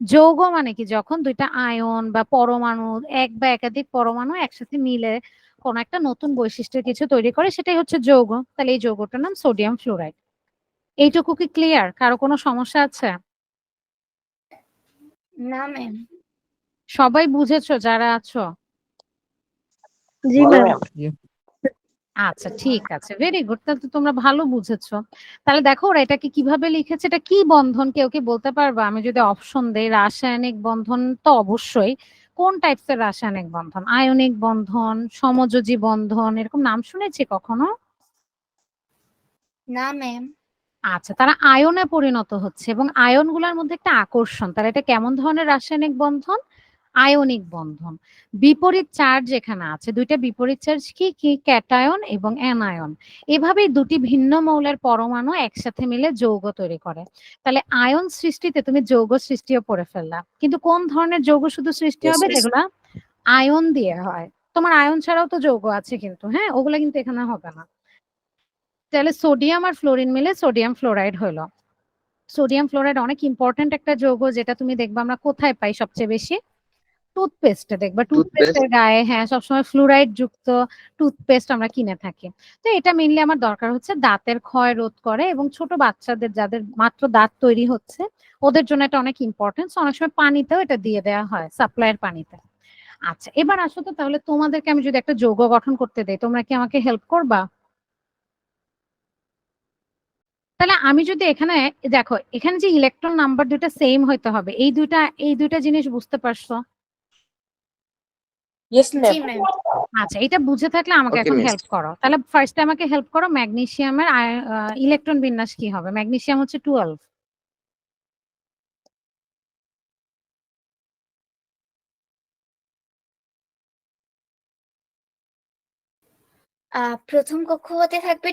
যৌগ মানে কি, যখন দুইটা আয়ন বা পরমাণু, এক বা একাধিক পরমাণু একসাথে মিলে কোন একটা নতুন বৈশিষ্ট্যের কিছু তৈরি করে, সেটাই হচ্ছে যৌগ। তাহলে এই যৌগটার নাম সোডিয়াম ফ্লোরাইড। এইটুকু কি ক্লিয়ার? কারো কোনো সমস্যা আছে? না ম্যাম। সবাই বুঝেছো যারা আছো? জি ম্যাম। আচ্ছা ঠিক আছে, ভেরি গুড, তাহলে তো তোমরা ভালো বুঝেছো। তাহলে দেখো ওরা এটাকে কিভাবে লিখেছে, এটা কি বন্ধন কেউ কি বলতে পারবে? আমি যদি অপশন দেই, রাসায়নিক বন্ধন তো অবশ্যই। কোন টাইপস এর রাসায়নিক বন্ধন? আয়নিক বন্ধন, সমযোজী বন্ধন, এরকম নাম শুনেছি কখনো? না ম্যাম। আচ্ছা, তারা আয়নে পরিণত হচ্ছে এবং আয়নগুলোর মধ্যে একটা আকর্ষণ, তাহলে এটা কেমন ধরনের রাসায়নিক বন্ধন? আয়নিক বন্ধন। বিপরীত চার্জ এখানে আছে, দুইটা বিপরীত চার্জ কি কি, ক্যাটায়ন এবং অ্যানায়ন। এভাবেই দুটি ভিন্ন মৌলের পরমাণু একসাথে মিলে যৌগ তৈরি করে। তাহলে আয়ন সৃষ্টিতে তুমি যৌগ সৃষ্টিও করে ফেললা, কিন্তু কোন ধরনের যৌগ শুধু সৃষ্টি হবে, যেগুলা আয়ন দিয়ে হয়। তোমার আয়ন ছাড়াও তো যৌগ আছে কিন্তু, হ্যাঁ, ওগুলা কিন্তু এখানে হবে না। তাহলে সোডিয়াম আর ফ্লোরিন মিলে সোডিয়াম ফ্লোরাইড হলো। সোডিয়াম ফ্লোরাইড অনেক ইম্পর্ট্যান্ট একটা যৌগ, যেটা তুমি দেখবে আমরা কোথায় পাই সবচেয়ে বেশি, টুথপেস্টে দেখবা টুথপেস্ট টুথপেস্টের গায়ে হ্যাঁ সবসময় ফ্লুরাইড যুক্ত টুথপেস্ট আমরা কিনে থাকি। তো এটা মেইনলি আমার দরকার হচ্ছে দাঁতের ক্ষয় রোধ করে এবং ছোট বাচ্চাদের যাদের মাত্র দাঁত তৈরি হচ্ছে ওদের জন্য এটা অনেক ইম্পর্টেন্ট। অনেক সময় পানিতেও এটা দিয়ে দেওয়া হয় সাপ্লাইয়ের পানিতে। আচ্ছা এবার আসো তো তাহলে তোমাদেরকে আমি যদি একটা যৌগ গঠন করতে দেই তোমরা কি আমাকে হেল্প করবা? তাহলে আমি যদি এখানে দেখো এখানে যে ইলেকট্রন নাম্বার দুটো সেম হইতে হবে এই দুইটা জিনিস বুঝতে পারছো? Yes, জি ma'am. ম্যাম। আচ্ছা এটা বুঝে থাকলে আমাকে ওকে এখন মিস। হেল্প করো। তাহলে ফার্স্টে আমাকে হেল্প করো ম্যাগনেসিয়ামের ইলেকট্রন বিন্যাস কি হবে? ম্যাগনেসিয়াম হচ্ছে 12। প্রথম কক্ষপথে থাকবে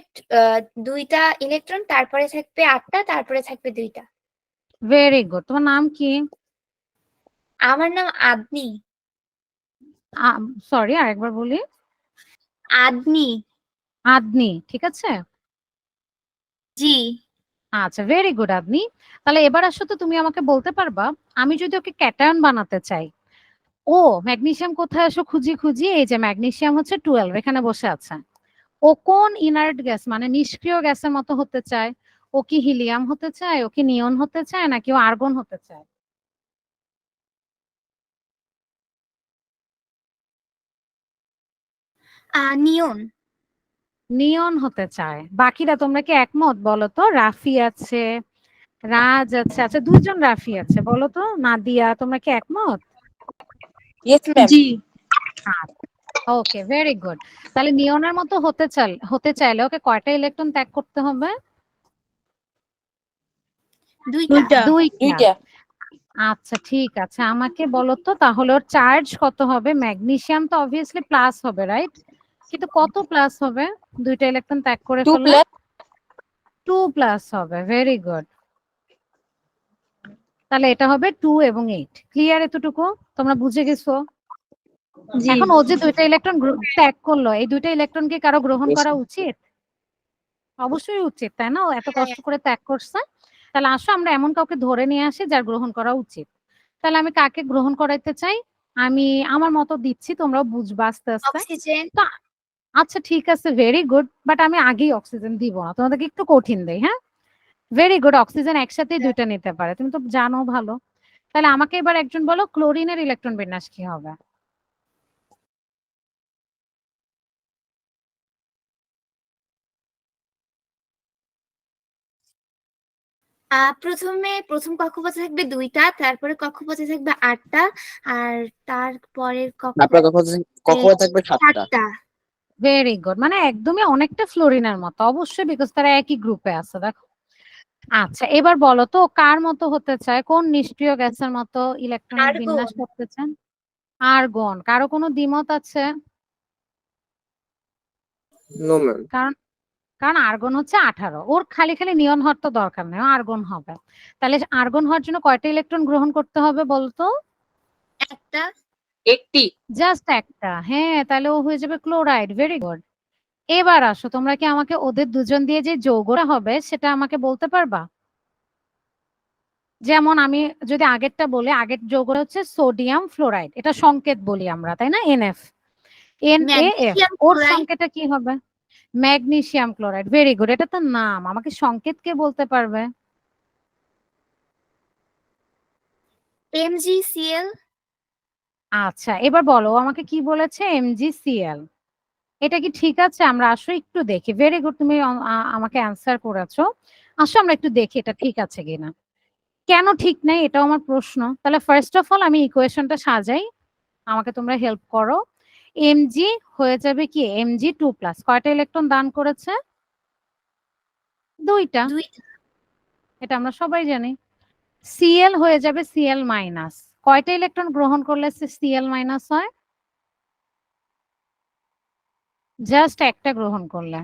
দুইটা ইলেকট্রন, তারপরে থাকবে 8টা, তারপরে থাকবে 2টা। Very good. তোমার নাম কি? আমার নাম আদনি। সরি আরেকবার বলি। আদনি। আদনি, ঠিক আছে। জি। আচ্ছা ভেরি গুড আদনি। তাহলে এবার আসো তো তুমি আমাকে বলতে পারবা আমি যদি ওকে ক্যাটায়ন বানাতে চাই, ও ম্যাগনেসিয়াম কোথায় আসো খুঁজি খুঁজি, এই যে ম্যাগনেসিয়াম হচ্ছে 12 এখানে বসে আছে। ও কোন ইনার্ট গ্যাস মানে নিষ্ক্রিয় গ্যাসের মতো হতে চায়? ও কি হিলিয়াম হতে চায়, ও কি নিয়ন হতে চায়, নাকি ও আর্গন হতে চায়? নিয়ন। নিয়ন হতে চায়। বাকিরা তোমরা কি একমত বলো তো? রাফি আছে, রাজ আছে, আচ্ছা দুইজন রাফি আছে, বলো তো নাদিয়া তোমরা কি একমত? Yes, ma'am. জি ওকে ভেরি গুড। তাহলে নিয়নের মতো হতে চাইলে ওকে কয়টা ইলেকট্রন ত্যাগ করতে হবে? 2টা। দুইটা দুইটা। দুইটা। আচ্ছা ঠিক আছে আমাকে বলো তো তাহলে ওর চার্জ কত হবে? ম্যাগনেসিয়াম তো অবভিয়াসলি প্লাস হবে রাইট, কিন্তু কত প্লাস হবে দুইটা ইলেকট্রন ত্যাগ করে 2 ফেললে? plus 2 প্লাস হবে। Very good. তাহলে এটা হবে 2 এবং 8। ক্লিয়ার এতটুকু? তোমরা বুঝে গেছো? জি এখন ও যে দুইটা ইলেকট্রন ত্যাগ করলো এই দুইটা ইলেকট্রন কি কারো গ্রহণ Yes, করা ma'am. উচিত? অবশ্যই উচিত তাই না? ও এত হ্যাঁ। কষ্ট করে ত্যাগ করছে। তাহলে আসো আমরা এমন কাউকে ধরে নিয়ে আসি যার গ্রহণ করা উচিত। তাহলে আমি কাকে গ্রহণ করাইতে চাই? আমি আমার মতো দিচ্ছি তোমরাও বুঝবা আস্তে আস্তে। অক্সিজেন। তো আচ্ছা ঠিক আছে ভেরি গুড, বাট আমি আগেই অক্সিজেন দিব না, তোমাদেরকে একটু কঠিন দেই। হ্যাঁ ভেরি গুড, অক্সিজেন একসাথেই দুইটা নিতে পারে, তুমি তো জানো ভালো। তাহলে আমাকে এবার একজন বলো ক্লোরিনের ইলেকট্রন বিন্যাস কি হবে? প্রথম কক্ষপথে থাকবে 2টা, তারপরে কক্ষপথে থাকবে 8টা, আর তারপরের তারপরে কক্ষপথে কখন থাকবে 7টা। 7টা। ভেরি গুড, মানে একদমই অনেকটা ফ্লোরিনের মতো অবশ্যই, বিকজ তারা একই গ্রুপে আছে দেখো। আচ্ছা এবার বলো তো কার মতো হতে চায়, কোন নিষ্ক্রিয় গ্যাসের মতো ইলেকট্রনের বিন্যাস আর্গন। করতে চান? আর্গন। কারো কোনো দ্বিমত আছে? No ma'am. কারণ কারণ আর্গন হচ্ছে 18, ওর খালি খালি নিয়ন হওয়ার তো দরকার নেই, ও আর্গন হবে। তাহলে আর্গন হওয়ার জন্য কয়টা ইলেকট্রন গ্রহণ করতে হবে বলতো? একটা। 80 জাস্ট একটা। হ্যাঁ তাহলে ও হয়ে যাবে ক্লোরাইড। Very good. এবার আসো তোমরা কি আমাকে ওদের দুজন দিয়ে যে যৌগটা হবে সেটা আমাকে বলতে পারবা? যেমন আমি যদি আগেরটা বলি, আগের যৌগটা হচ্ছে সোডিয়াম ফ্লোরাইড, এটা সংকেত বলি আমরা তাই না, NF NaF। ম্যাগনেসিয়াম ওর ক্লোরাইড। সংকেতটা কি হবে? Magnesium chloride. ভেরি গুড, এটা তো নাম, আমাকে সংকেত কে বলতে পারবে? MgCl। আচ্ছা এবার বলো ও আমাকে কি বলেছে? MgCl। এটা কি ঠিক আছে? আমরা আসো একটু দেখি। ভেরি গুড, তুমি আমাকে অ্যান্সার করেছো। আসো আমরা একটু দেখি এটা ঠিক আছে কিনা। কেন ঠিক নেই এটাও আমার প্রশ্ন। তাহলে ফার্স্ট অফ অল আমি ইকুয়েশনটা সাজাই, আমাকে তোমরা হেল্প করো। Mg হয়ে যাবে কি Mg2+, কয়টা ইলেকট্রন দান করেছে? দুইটা। 2টা। এটা আমরা সবাই জানি। Cl হয়ে যাবে Cl-, কয়টা ইলেকট্রন গ্রহণ করলে Cl- হয়? জাস্ট একটা গ্রহণ করলে।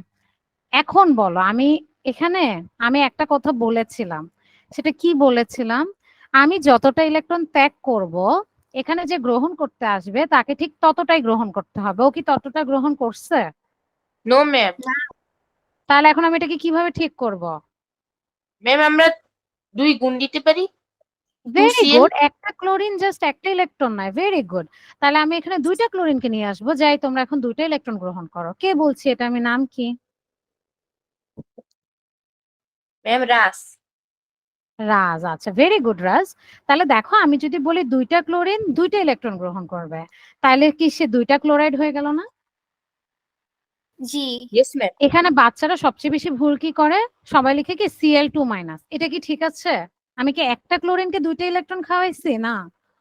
এখন বলো আমি একটা কথা বলেছিলাম, সেটা কি বলেছিলাম? আমি যতটা ইলেকট্রন ত্যাগ করব এখানে যে গ্রহণ করতে আসবে তাকে ঠিক ততটাই গ্রহণ করতে হবে। ও কি ততটা গ্রহণ করছে? No, ma'am. তাহলে এখন আমি এটাকে কিভাবে ঠিক করব? ম্যাম আমরা 2 গুণ দিতে পারি। ভেরি 2Cl গুড, একটা ক্লোরিন জাস্ট একটা ইলেকট্রন নয়, ভেরি গুড। তাহলে আমি এখানে দুইটা ক্লোরিনকে নিয়ে আসবো, যাই তোমরা এখন দুইটা ইলেকট্রন গ্রহণ করো। কে বলছি এটা, আমি নাম কি? ম্যাম রাস। রাজ, আচ্ছা ভেরি গুড রাজ। তাহলে দেখো আমি যদি বলি দুইটা ক্লোরিন দুইটা ইলেকট্রন গ্রহণ করবে, তাহলে কি সে দুইটা ক্লোরাইড হয়ে গেল না? জি ইয়েস ম্যাম। এখানে বাচ্চারা সবচেয়ে বেশি ভুল কি করে, সবাই লিখে কি Cl2-, এটা কি ঠিক আছে? আমি কি একটা ক্লোরিনকে দুইটা ইলেকট্রন খাওয়াইছি? না,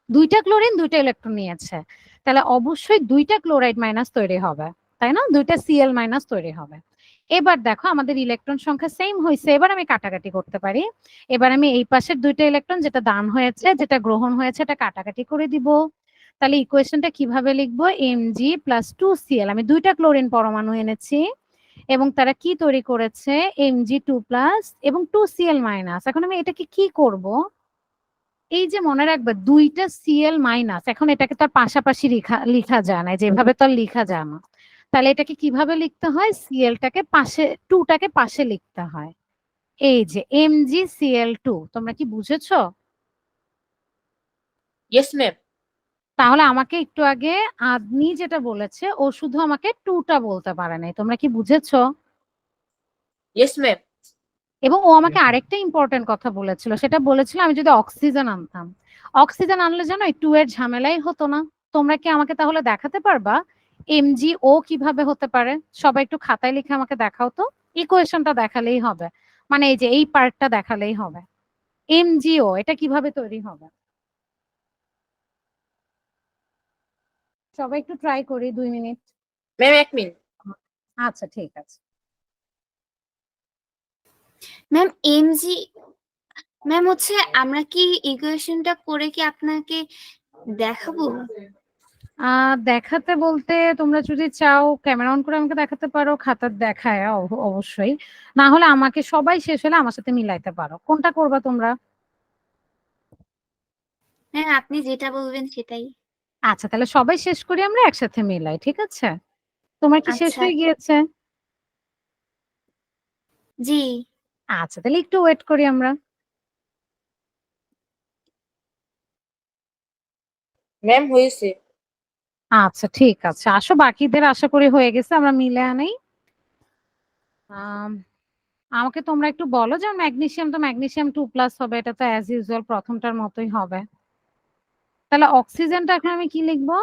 দুইটা ক্লোরিন দুইটা ইলেকট্রন নিয়েছে, তাহলে অবশ্যই দুইটা ক্লোরাইড মাইনাস তৈরি হবে, তাই না? দুইটা Cl- তৈরি হবে। এবার দেখো আমাদের ইলেকট্রন সংখ্যা সেম হয়েছে, এবার আমি কাটাকাটি করতে পারি। এবার আমি এই পাশের দুইটা ইলেকট্রন যেটা দান হয়েছে যেটা গ্রহণ হয়েছে এটা কাটাকাটি করে দিব। তাহলে ইকুয়েশনটা কিভাবে লিখবো, Mg+2Cl, আমি দুইটা ক্লোরিন পরমাণু এনেছি এবং তারা কি তৈরি করেছে, Mg2+ এবং 2Cl-। এখন আমি এটাকে কি করব, এই যে মনে রাখবে দুইটা Cl-, এখন এটাকে তো আর পাশাপাশি লিখা যায় না, যেভাবে তো আর লিখা যায় না। তাহলে এটাকে কিভাবে লিখতে হয়, Cl-টাকে পাশে 2টাকে পাশে লিখতে হয়, এই যে MgCl2। তোমরা কি বুঝেছো? Yes ma'am. তাহলে আমাকে একটু আগে আদনি যেটা বলেছে ও শুধু আমাকে 2টা বলতে পারে নাই, তোমরা কি বুঝেছো? Yes ma'am. এবং ও আমাকে আরেকটা ইম্পর্টেন্ট কথা বলেছিল, সেটা বলেছিল আমি যদি অক্সিজেন আনতাম, অক্সিজেন আনলে জানো এই 2 এর ঝামেলাই হতো না। তোমরা কি আমাকে তাহলে দেখাতে পারবা MgO কিভাবে হতে পারে? সবাই একটু খাতায় লিখে আমাকে দেখাও তো, ইকুয়েশনটা দেখালেই হবে, মানে এই যে এই পার্টটা দেখালেই হবে, MgO এটা কিভাবে তৈরি হবে। সবাই একটু ট্রাই করি, 2 মিনিট। Ma'am 1 minute. আচ্ছা ঠিক আছে। ম্যাম ম্যাম হচ্ছে আমরা কি ইকুয়েশনটা করে কি আপনাকে দেখাবো? দেখাতে বলতে তোমরা যদি চাও ক্যামেরা অন করে আমাকে দেখাতে পারো, খাতা দেখায় অবশ্যই, না হলে আমাকে সবাই শেষ হলে আমার সাথে মিলাইতে পারো, কোনটা করবা তোমরা? হ্যাঁ আপনি যেটা বলবেন সেটাই। আচ্ছা তাহলে সবাই শেষ করি, আমরা একসাথে মিলাই, ঠিক আছে? তোমার কি শেষ আচ্ছা হয়ে গিয়েছে? জি আচ্ছা তাহলে একটু ওয়েট করি আমরা। ম্যাম হয়েছে। আচ্ছা ঠিক আছে, আসো বাকিদের আশা করি হয়ে গেছে, আমরা মিলে আনাই। আম, আমাকে তোমরা একটু বলো যে ম্যাগনেসিয়াম তো ম্যাগনেসিয়াম 2+ হবে, এটা তো অ্যাজ ইউজুয়াল প্রথমটার মতোই হবে। তাহলে অক্সিজেনটা এখন আমি কি লিখবো?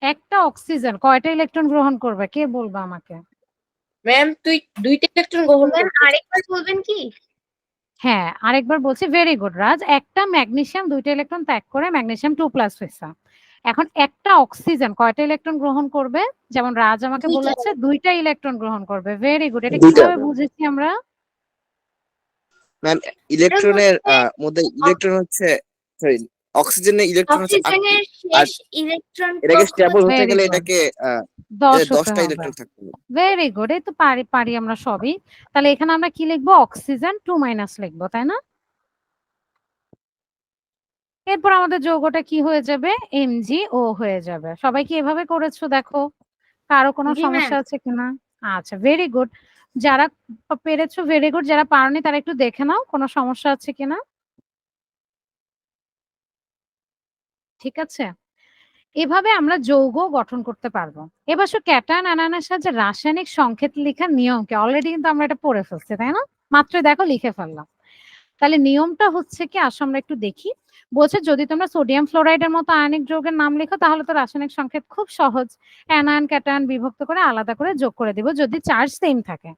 একটা অক্সিজেন কয়টা ইলেকট্রন গ্রহণ করবে, কে বলবে আমাকে? ম্যাম তুই দুইটা ইলেকট্রন গ্রহণ ম্যাম করবে। আরেকবার বলবেন কি? হ্যাঁ আরেকবার বলছি, ভেরি গুড রাজ, একটা ম্যাগনেসিয়াম দুইটা ইলেকট্রন ত্যাগ করে ম্যাগনেসিয়াম 2+ হয়েছে। এখন একটা অক্সিজেন কয়টা ইলেকট্রন গ্রহণ করবে? যেমন রাজ আমাকে দুইটা। বলেছে দুইটা ইলেকট্রন গ্রহণ করবে, ভেরি গুড। এটা দুইটা। কিভাবে বুঝেছি আমরা? ম্যাম ম্যাম ইলেকট্রনের হচ্ছে মধ্যে ইলেকট্রন হচ্ছে, সরি, অক্সিজেনের ইলেকট্রন হচ্ছে 8টি, অক্সিজেনের আর শেষ ইলেকট্রন এটাকে স্টেবল কক্ষপথে হতে ভেরি গেলে গুড, এটাকে 10 হতে 10টা হবে, ইলেকট্রন থাকতে হবে। Very good. এই তো পারি পারি আমরা সবই। তাহলে এখানে আমরা কি লিখবো, অক্সিজেন 2- লিখবো, তাই না? এরপর আমাদের যৌগটা কি হয়ে যাবে, MgO হয়ে যাবে। সবাই কি এভাবে করেছো দেখো, কারো কোনো জি ম্যাম। সমস্যা আছে কিনা? আচ্ছা ভেরি গুড, যারা পেরেছো ভেরি গুড, যারা পারোনি তারা একটু দেখে নাও কোনো সমস্যা আছে কিনা। ঠিক আছে, এভাবে আমরা যৌগ গঠন করতে পারবো। এবার ক্যাটায়ন আনায়নের সাহায্যে রাসায়নিক সংকেত লেখার নিয়মকে অলরেডি কিন্তু আমরা এটা পড়ে ফেলছি, তাই না? মাত্র দেখো লিখে ফেললাম। তাহলে নিয়মটা হচ্ছে কি, আসো আমরা একটু দেখি। বলছে যদি তোমরা সোডিয়াম ফ্লোরাইডের মতো আয়নিক যৌগের নাম লেখো তাহলে তো রাসায়নিক সংকেত খুব সহজ, অ্যানায়ন ক্যাটায়ন বিভক্ত করে আলাদা করে যোগ করে দিব যদি চার্জ সেম থাকে।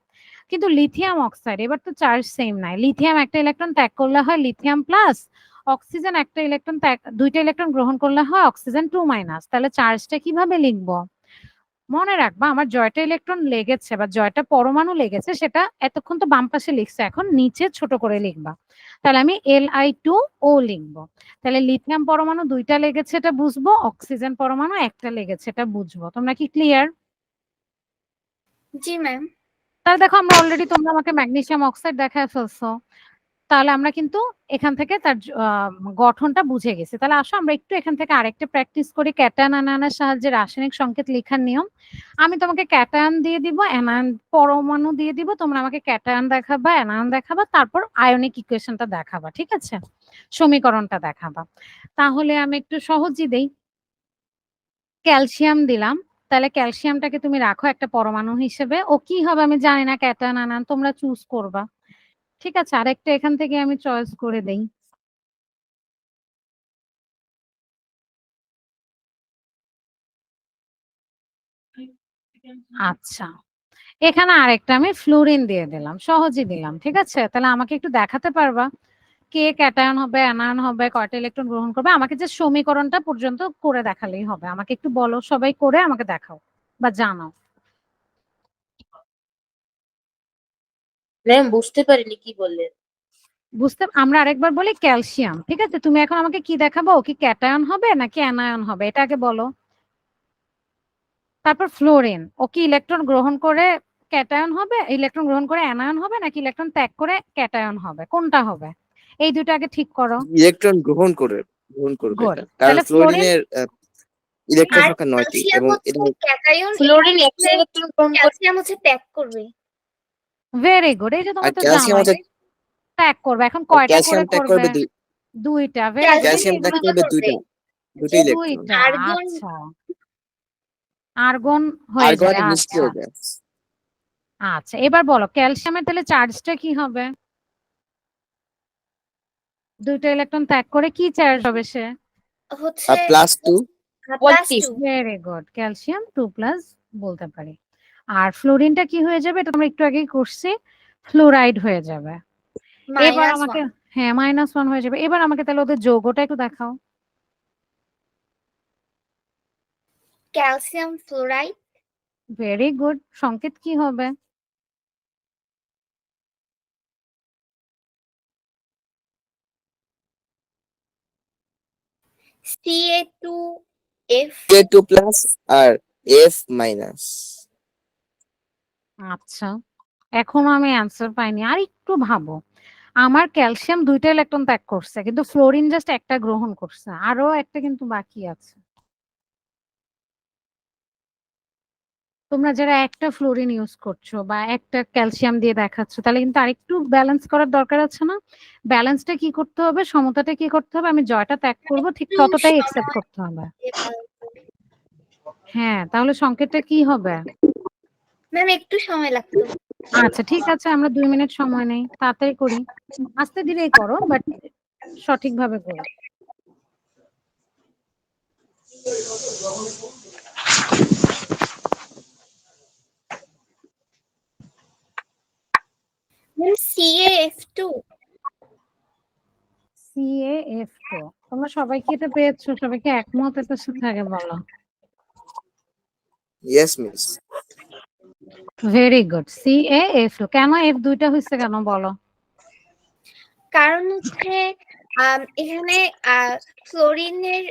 কিন্তু লিথিয়াম অক্সাইড এবার তো চার্জ সেম নাই, লিথিয়াম একটা ইলেকট্রন ত্যাগ করলে হয় লিথিয়াম+, অক্সিজেন একটা ইলেকট্রন ত্যাগ দুইটা ইলেকট্রন গ্রহণ করলে হয় অক্সিজেন 2-। তাহলে চার্জটা কিভাবে লিখবো? মনে রাখবা আমার জয়টা ইলেকট্রন লেগেছে বা জয়টা পরমাণু লেগেছে সেটা এতক্ষণ তো বাম পাশে লিখছে, এখন নিচে ছোট করে লিখবা। তাহলে আমি Li2O লিখবো। তাহলে লিথিয়াম পরমাণু দুইটা লেগেছে এটা বুঝবো, অক্সিজেন পরমাণু একটা লেগেছে এটা বুঝবো। তোমরা কি ক্লিয়ার? জি ম্যাম। তাহলে দেখো আমরা অলরেডি, তোমরা আমাকে ম্যাগনেসিয়াম অক্সাইড দেখায় ফেলছো, তাহলে আমরা কিন্তু এখান থেকে তার গঠনটা বুঝে গেছি। তাহলে আসো আমরা একটু এখান থেকে আরেকটা প্র্যাকটিস করি ক্যাটায়ন আনায়নের সাহায্যে রাসায়নিক সংকেত লেখার নিয়ম। আমি তোমাকে ক্যাটায়ন দিয়ে দিব, অ্যানায়ন পরমাণু দিয়ে দিব, তোমরা আমাকে ক্যাটায়ন দেখাবা, অ্যানায়ন দেখাবা, তারপর আয়নিক ইকুয়েশনটা দেখাবা, ঠিক আছে? সমীকরণটা দেখাবা। তাহলে আমি একটু সহজই দেই। ক্যালসিয়াম দিলাম, তাহলে ক্যালসিয়ামটাকে তুমি রাখো একটা পরমাণু হিসেবে। ও কি হবে আমি জানি না, ক্যাটায়ন আনায়ন তোমরা চুজ করবা, ঠিক আছে? আরেকটা এখান থেকে আমি চয়েস করে দেই। আচ্ছা, এখানে আরেকটা আমি ফ্লোরিন দিয়ে দিলাম, সহজেই দিলাম, ঠিক আছে? তাহলে আমাকে একটু দেখাতে পারবা কে ক্যাটায়ন হবে, অ্যানায়ন হবে, কয়টা ইলেকট্রন গ্রহণ করবে? আমাকে যে সমীকরণটা পর্যন্ত করে দেখালেই হবে। আমাকে একটু বলো, সবাই করে আমাকে দেখাও বা জানাও। ম্যাম বুঝতে পারিনি কি বললেন। আমরা আরেকবার বলি ক্যালসিয়াম, ঠিক আছে? তুমি এখন আমাকে কি দেখাবো, ও কি ক্যাটায়ন হবে নাকি অ্যানায়ন হবে, এটা আগে বলো। তারপর ফ্লোরিন, ও কি ইলেকট্রন গ্রহণ করে ক্যাটায়ন হবে, ইলেকট্রন গ্রহণ করে অ্যানায়ন হবে, নাকি ইলেকট্রন ত্যাগ করে ক্যাটায়ন হবে, কোনটা হবে? এই দুটো আগে ঠিক করো। ইলেকট্রন গ্রহণ করবে গুড। এটা, কারণ তাহলে ফ্লোরিন, ফ্লোরিনের ইলেকট্রন আর সংখ্যা 9টি ক্যালসিয়াম এবং হচ্ছে এটা ক্যাটায়ন, ফ্লোরিন একটা ইলেকট্রন গ্রহণ করে। ক্যালসিয়াম হচ্ছে ত্যাগ করবে। ভেরি গুড, এই যে আর তুমি তো ক্যালসিয়াম জানোই। হচ্ছে ত্যাগ করবে, এখন কয়টা করে ক্যালসিয়াম ত্যাগ করবে? করবে দুইটা। ভেরি গুড, ক্যালসিয়াম ক্যালসিয়াম ত্যাগ দুইটা করবে করবে, দুটো ইলেকট্রন। দুইটা। আর্গন আচ্ছা, আর্গন হয়ে আর্গন যায়। একটা আচ্ছা নিষ্ক্রিয় গ্যাস। আচ্ছা, এবার বলো ক্যালসিয়ামের তাহলে চার্জটা কি হবে? দুইটা ইলেকট্রন ত্যাগ করে কি চার্জ হবে সে? হচ্ছে আর +2। +2। ভেরি গুড, ক্যালসিয়াম 2+ বলতে পারি। আর ফ্লোরিনটা কি হয়ে যাবে, এটা আমরা একটু আগেই করছি, ফ্লোরাইড হয়ে যাবে। এবার আমাকে, -1 হ্যাঁ -1 হয়ে যাবে। এবার আমাকে তাহলে ওদের যৌগটা একটু দেখাও। Calcium fluoride. ভেরি গুড, সংকেত কি হবে? Ca2F। Ca2+ আর F-। আচ্ছা, এখনো আমি অ্যান্সার পাইনি, আর একটু ভাবো। আমার ক্যালসিয়াম দুইটা ইলেকট্রন ত্যাগ করছে, কিন্তু ফ্লোরিন জাস্ট একটা গ্রহণ করছে, আরো একটা কিন্তু বাকি আছে। তোমরা যারা একটা ফ্লোরিন ইউজ করছো বা একটা ক্যালসিয়াম দিয়ে দেখাচ্ছ, তাহলে কিন্তু আরেকটু ব্যালেন্স করার দরকার আছে না? ব্যালেন্সটা কি করতে হবে, সমতাটা কি করতে হবে? আমি জয়টা ত্যাগ করব, ঠিক একটু ততটাই একসেপ্ট সময় করতে হবে। দিয়ে balance। হ্যাঁ, তাহলে সংকেতটা কি হবে? ম্যাম একটু সময় লাগতো। আচ্ছা ঠিক আছে, আমরা 2 মিনিট সময় নেই, তাড়াতাড়ি করি। আস্তে ধীরেই করো, বাট সঠিকভাবে করো। Ma'am CaF2। CaF2, তোমরা সবাই কি এটা পেয়েছো? সবাই কি একমত এটার সাথে আগে বলো। Yes miss. Very good, CaF2। কেন F দুইটা হয়েছে কেন বলো? কারণ হচ্ছে এখানে ফ্লোরিনের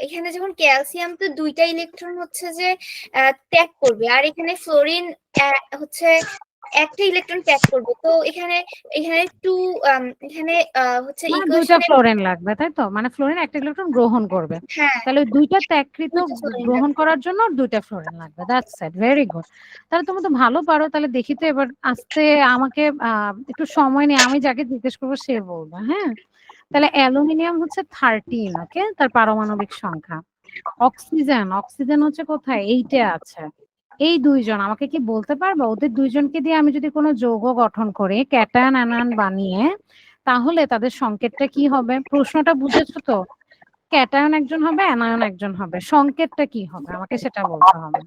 এখানে যখন ক্যালসিয়াম তো দুইটা ইলেকট্রন হচ্ছে যে ত্যাগ করবে, আর এখানে ফ্লোরিন হচ্ছে একটা ইলেকট্রন ত্যাগ করবে। তো এখানে এখানে টু এখানে হচ্ছে মানে দুইটা ইকুয়েশনে। ফ্লোরিন লাগবে, তাই তো? মানে ফ্লোরিন একটা ইলেকট্রন গ্রহণ করবে, হ্যাঁ, তাহলে ওই দুইটা ত্যাগকৃত দুইটা ফ্লোরিন গ্রহণ লাগবে। করার জন্য দুইটা ফ্লোরিন লাগবে। That's it, very good. তাহলে তুমি তো ভালো পারো। তাহলে দেখি তো এবার আস্তে আমাকে একটু সময় নিয়ে আমি যাকে জিজ্ঞেস করবো সে বলবে। হ্যাঁ, তাহলে অ্যালুমিনিয়াম হচ্ছে 13, ওকে, তার পারমাণবিক সংখ্যা। অক্সিজেন হচ্ছে কোথায়, এইটা আছে। এই দুইজন আমাকে কি বলতে পারবা, ওদের দুইজনকে দিয়ে আমি যদি কোনো যৌগ গঠন করি, ক্যাটায়ন অ্যানায়ন বানিয়ে, তাহলে তাদের সংকেতটা কি হবে? প্রশ্নটা বুঝেছো তো? ক্যাটায়ন একজন হবে, অ্যানায়ন একজন হবে, সংকেতটা কি হবে আমাকে সেটা বলতে হবে।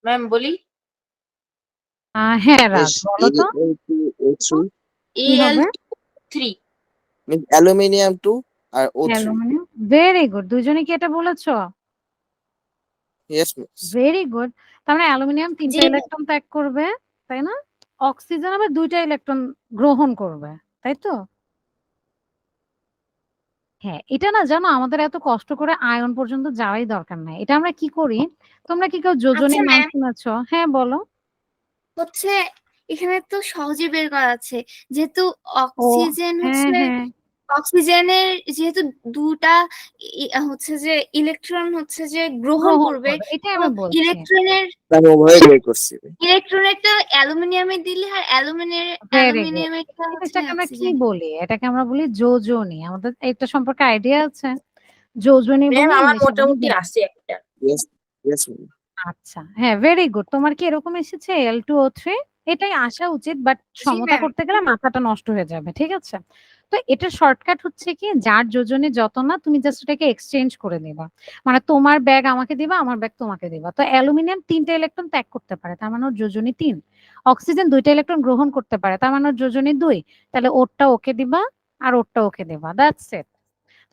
ম্যাম বলি। হ্যাঁ রাজ, বলো তো Al2O3 কি হবে? Al3। মিন্স অ্যালুমিনিয়াম 2 আর O3। Aluminium, very good. দুজনে কি এটা বলেছো? Yes miss. Very good. তার মানে অ্যালুমিনিয়াম তিনটা জি ইলেকট্রন ত্যাগ করবে, তাই না? অক্সিজেন আবার দুইটা ইলেকট্রন গ্রহণ করবে, তাই তো? হ্যাঁ, এটা না জানো আমাদের এত কষ্ট করে আয়ন পর্যন্ত যাওয়াই দরকার নাই। এটা আমরা কি করি? তোমরা কি কেউ যোজনী আচ্ছা নাম ম্যাম, শুনেছো? হ্যাঁ, বলো। হচ্ছে এখানে তো সহজে বের করা আছে, যেহেতু ও অক্সিজেন হ্যাঁ, হ্যাঁ, অক্সিজেনের যেহেতু দুটা হচ্ছে যে ইলেকট্রন হচ্ছে যে গ্রহণ গ্রহণ করবে, করবে। এটাই তো আমি বলছি। ইলেকট্রনের আমি উভয় বের করছি। ইলেকট্রনেরটা অ্যালুমিনিয়ামে দিলে আর ভেরি গুড। অ্যালুমিনিয়ামেরটা হচ্ছে এটাকে আমরা কি অক্সিজেন। বলি? এটাকে আমরা বলি যোজনী। আমাদের এটা সম্পর্কে আইডিয়া আছে? যোজনী ম্যাম বলি, আমার ইংলিশে বলি মোটামুটি যোজনী। আছে একটা। Yes, yes ma'am. আচ্ছা, হ্যাঁ, ভেরি গুড। তোমার কি এরকম এসেছে L2O3? এটাই আসা উচিত, বাট জি সমতা ম্যাম। করতে গেলে মাথাটা নষ্ট হয়ে যাবে। ঠিক আছে? তো এটার শর্টকাট হচ্ছে কি, যার যোজনী যত না তুমি জাস্ট এটাকে এক্সচেঞ্জ করে দিবা। মানে তোমার ব্যাগ আমাকে দিবা, আমার ব্যাগ তোমাকে দিবা। তো অ্যালুমিনিয়াম ৩ টা ইলেকট্রন ত্যাগ করতে পারে, তার মানে ওর যোজনী ৩। অক্সিজেন ২ টা ইলেকট্রন গ্রহণ করতে পারে, তার মানে ওর যোজনী ২। তাহলে ওরটা ওকে দিবা আর ওরটা ওকে দিবা। That's it.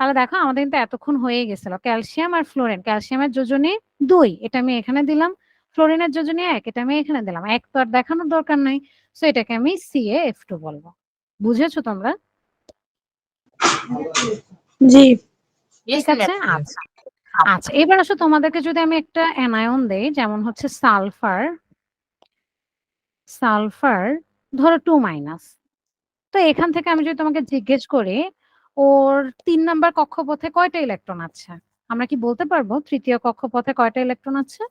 তাহলে দেখো আমাদের কিন্তু এতক্ষণ হয়ে গেছিল। ক্যালসিয়াম আর ফ্লোরিন, ক্যালসিয়ামের যোজনী ২, এটা আমি এখানে দিলাম। ফ্লোরিনের যোজনী ১, এটা আমি এখানে দিলাম। ১ তো আর দেখানোর দরকার নাই। সো এটাকে আমি CaF2 বলবো। বুঝেছো তোমরা? জি। ঠিক ইয়েস আছে? ম্যাম। আচ্ছা। আচ্ছা, এবার আসো তোমাদেরকে যদি আমি একটা অ্যানায়ন দেই, যেমন হচ্ছে সালফার, সালফার ধরো 2-। তো এখান থেকে আমি যদি তোমাকে জিজ্ঞেস করি ওর ৩ নাম্বার কক্ষপথে কয়টা ইলেকট্রন আছে? আমরা কি বলতে পারবো ৩য় কক্ষপথে কয়টা ইলেকট্রন আছে?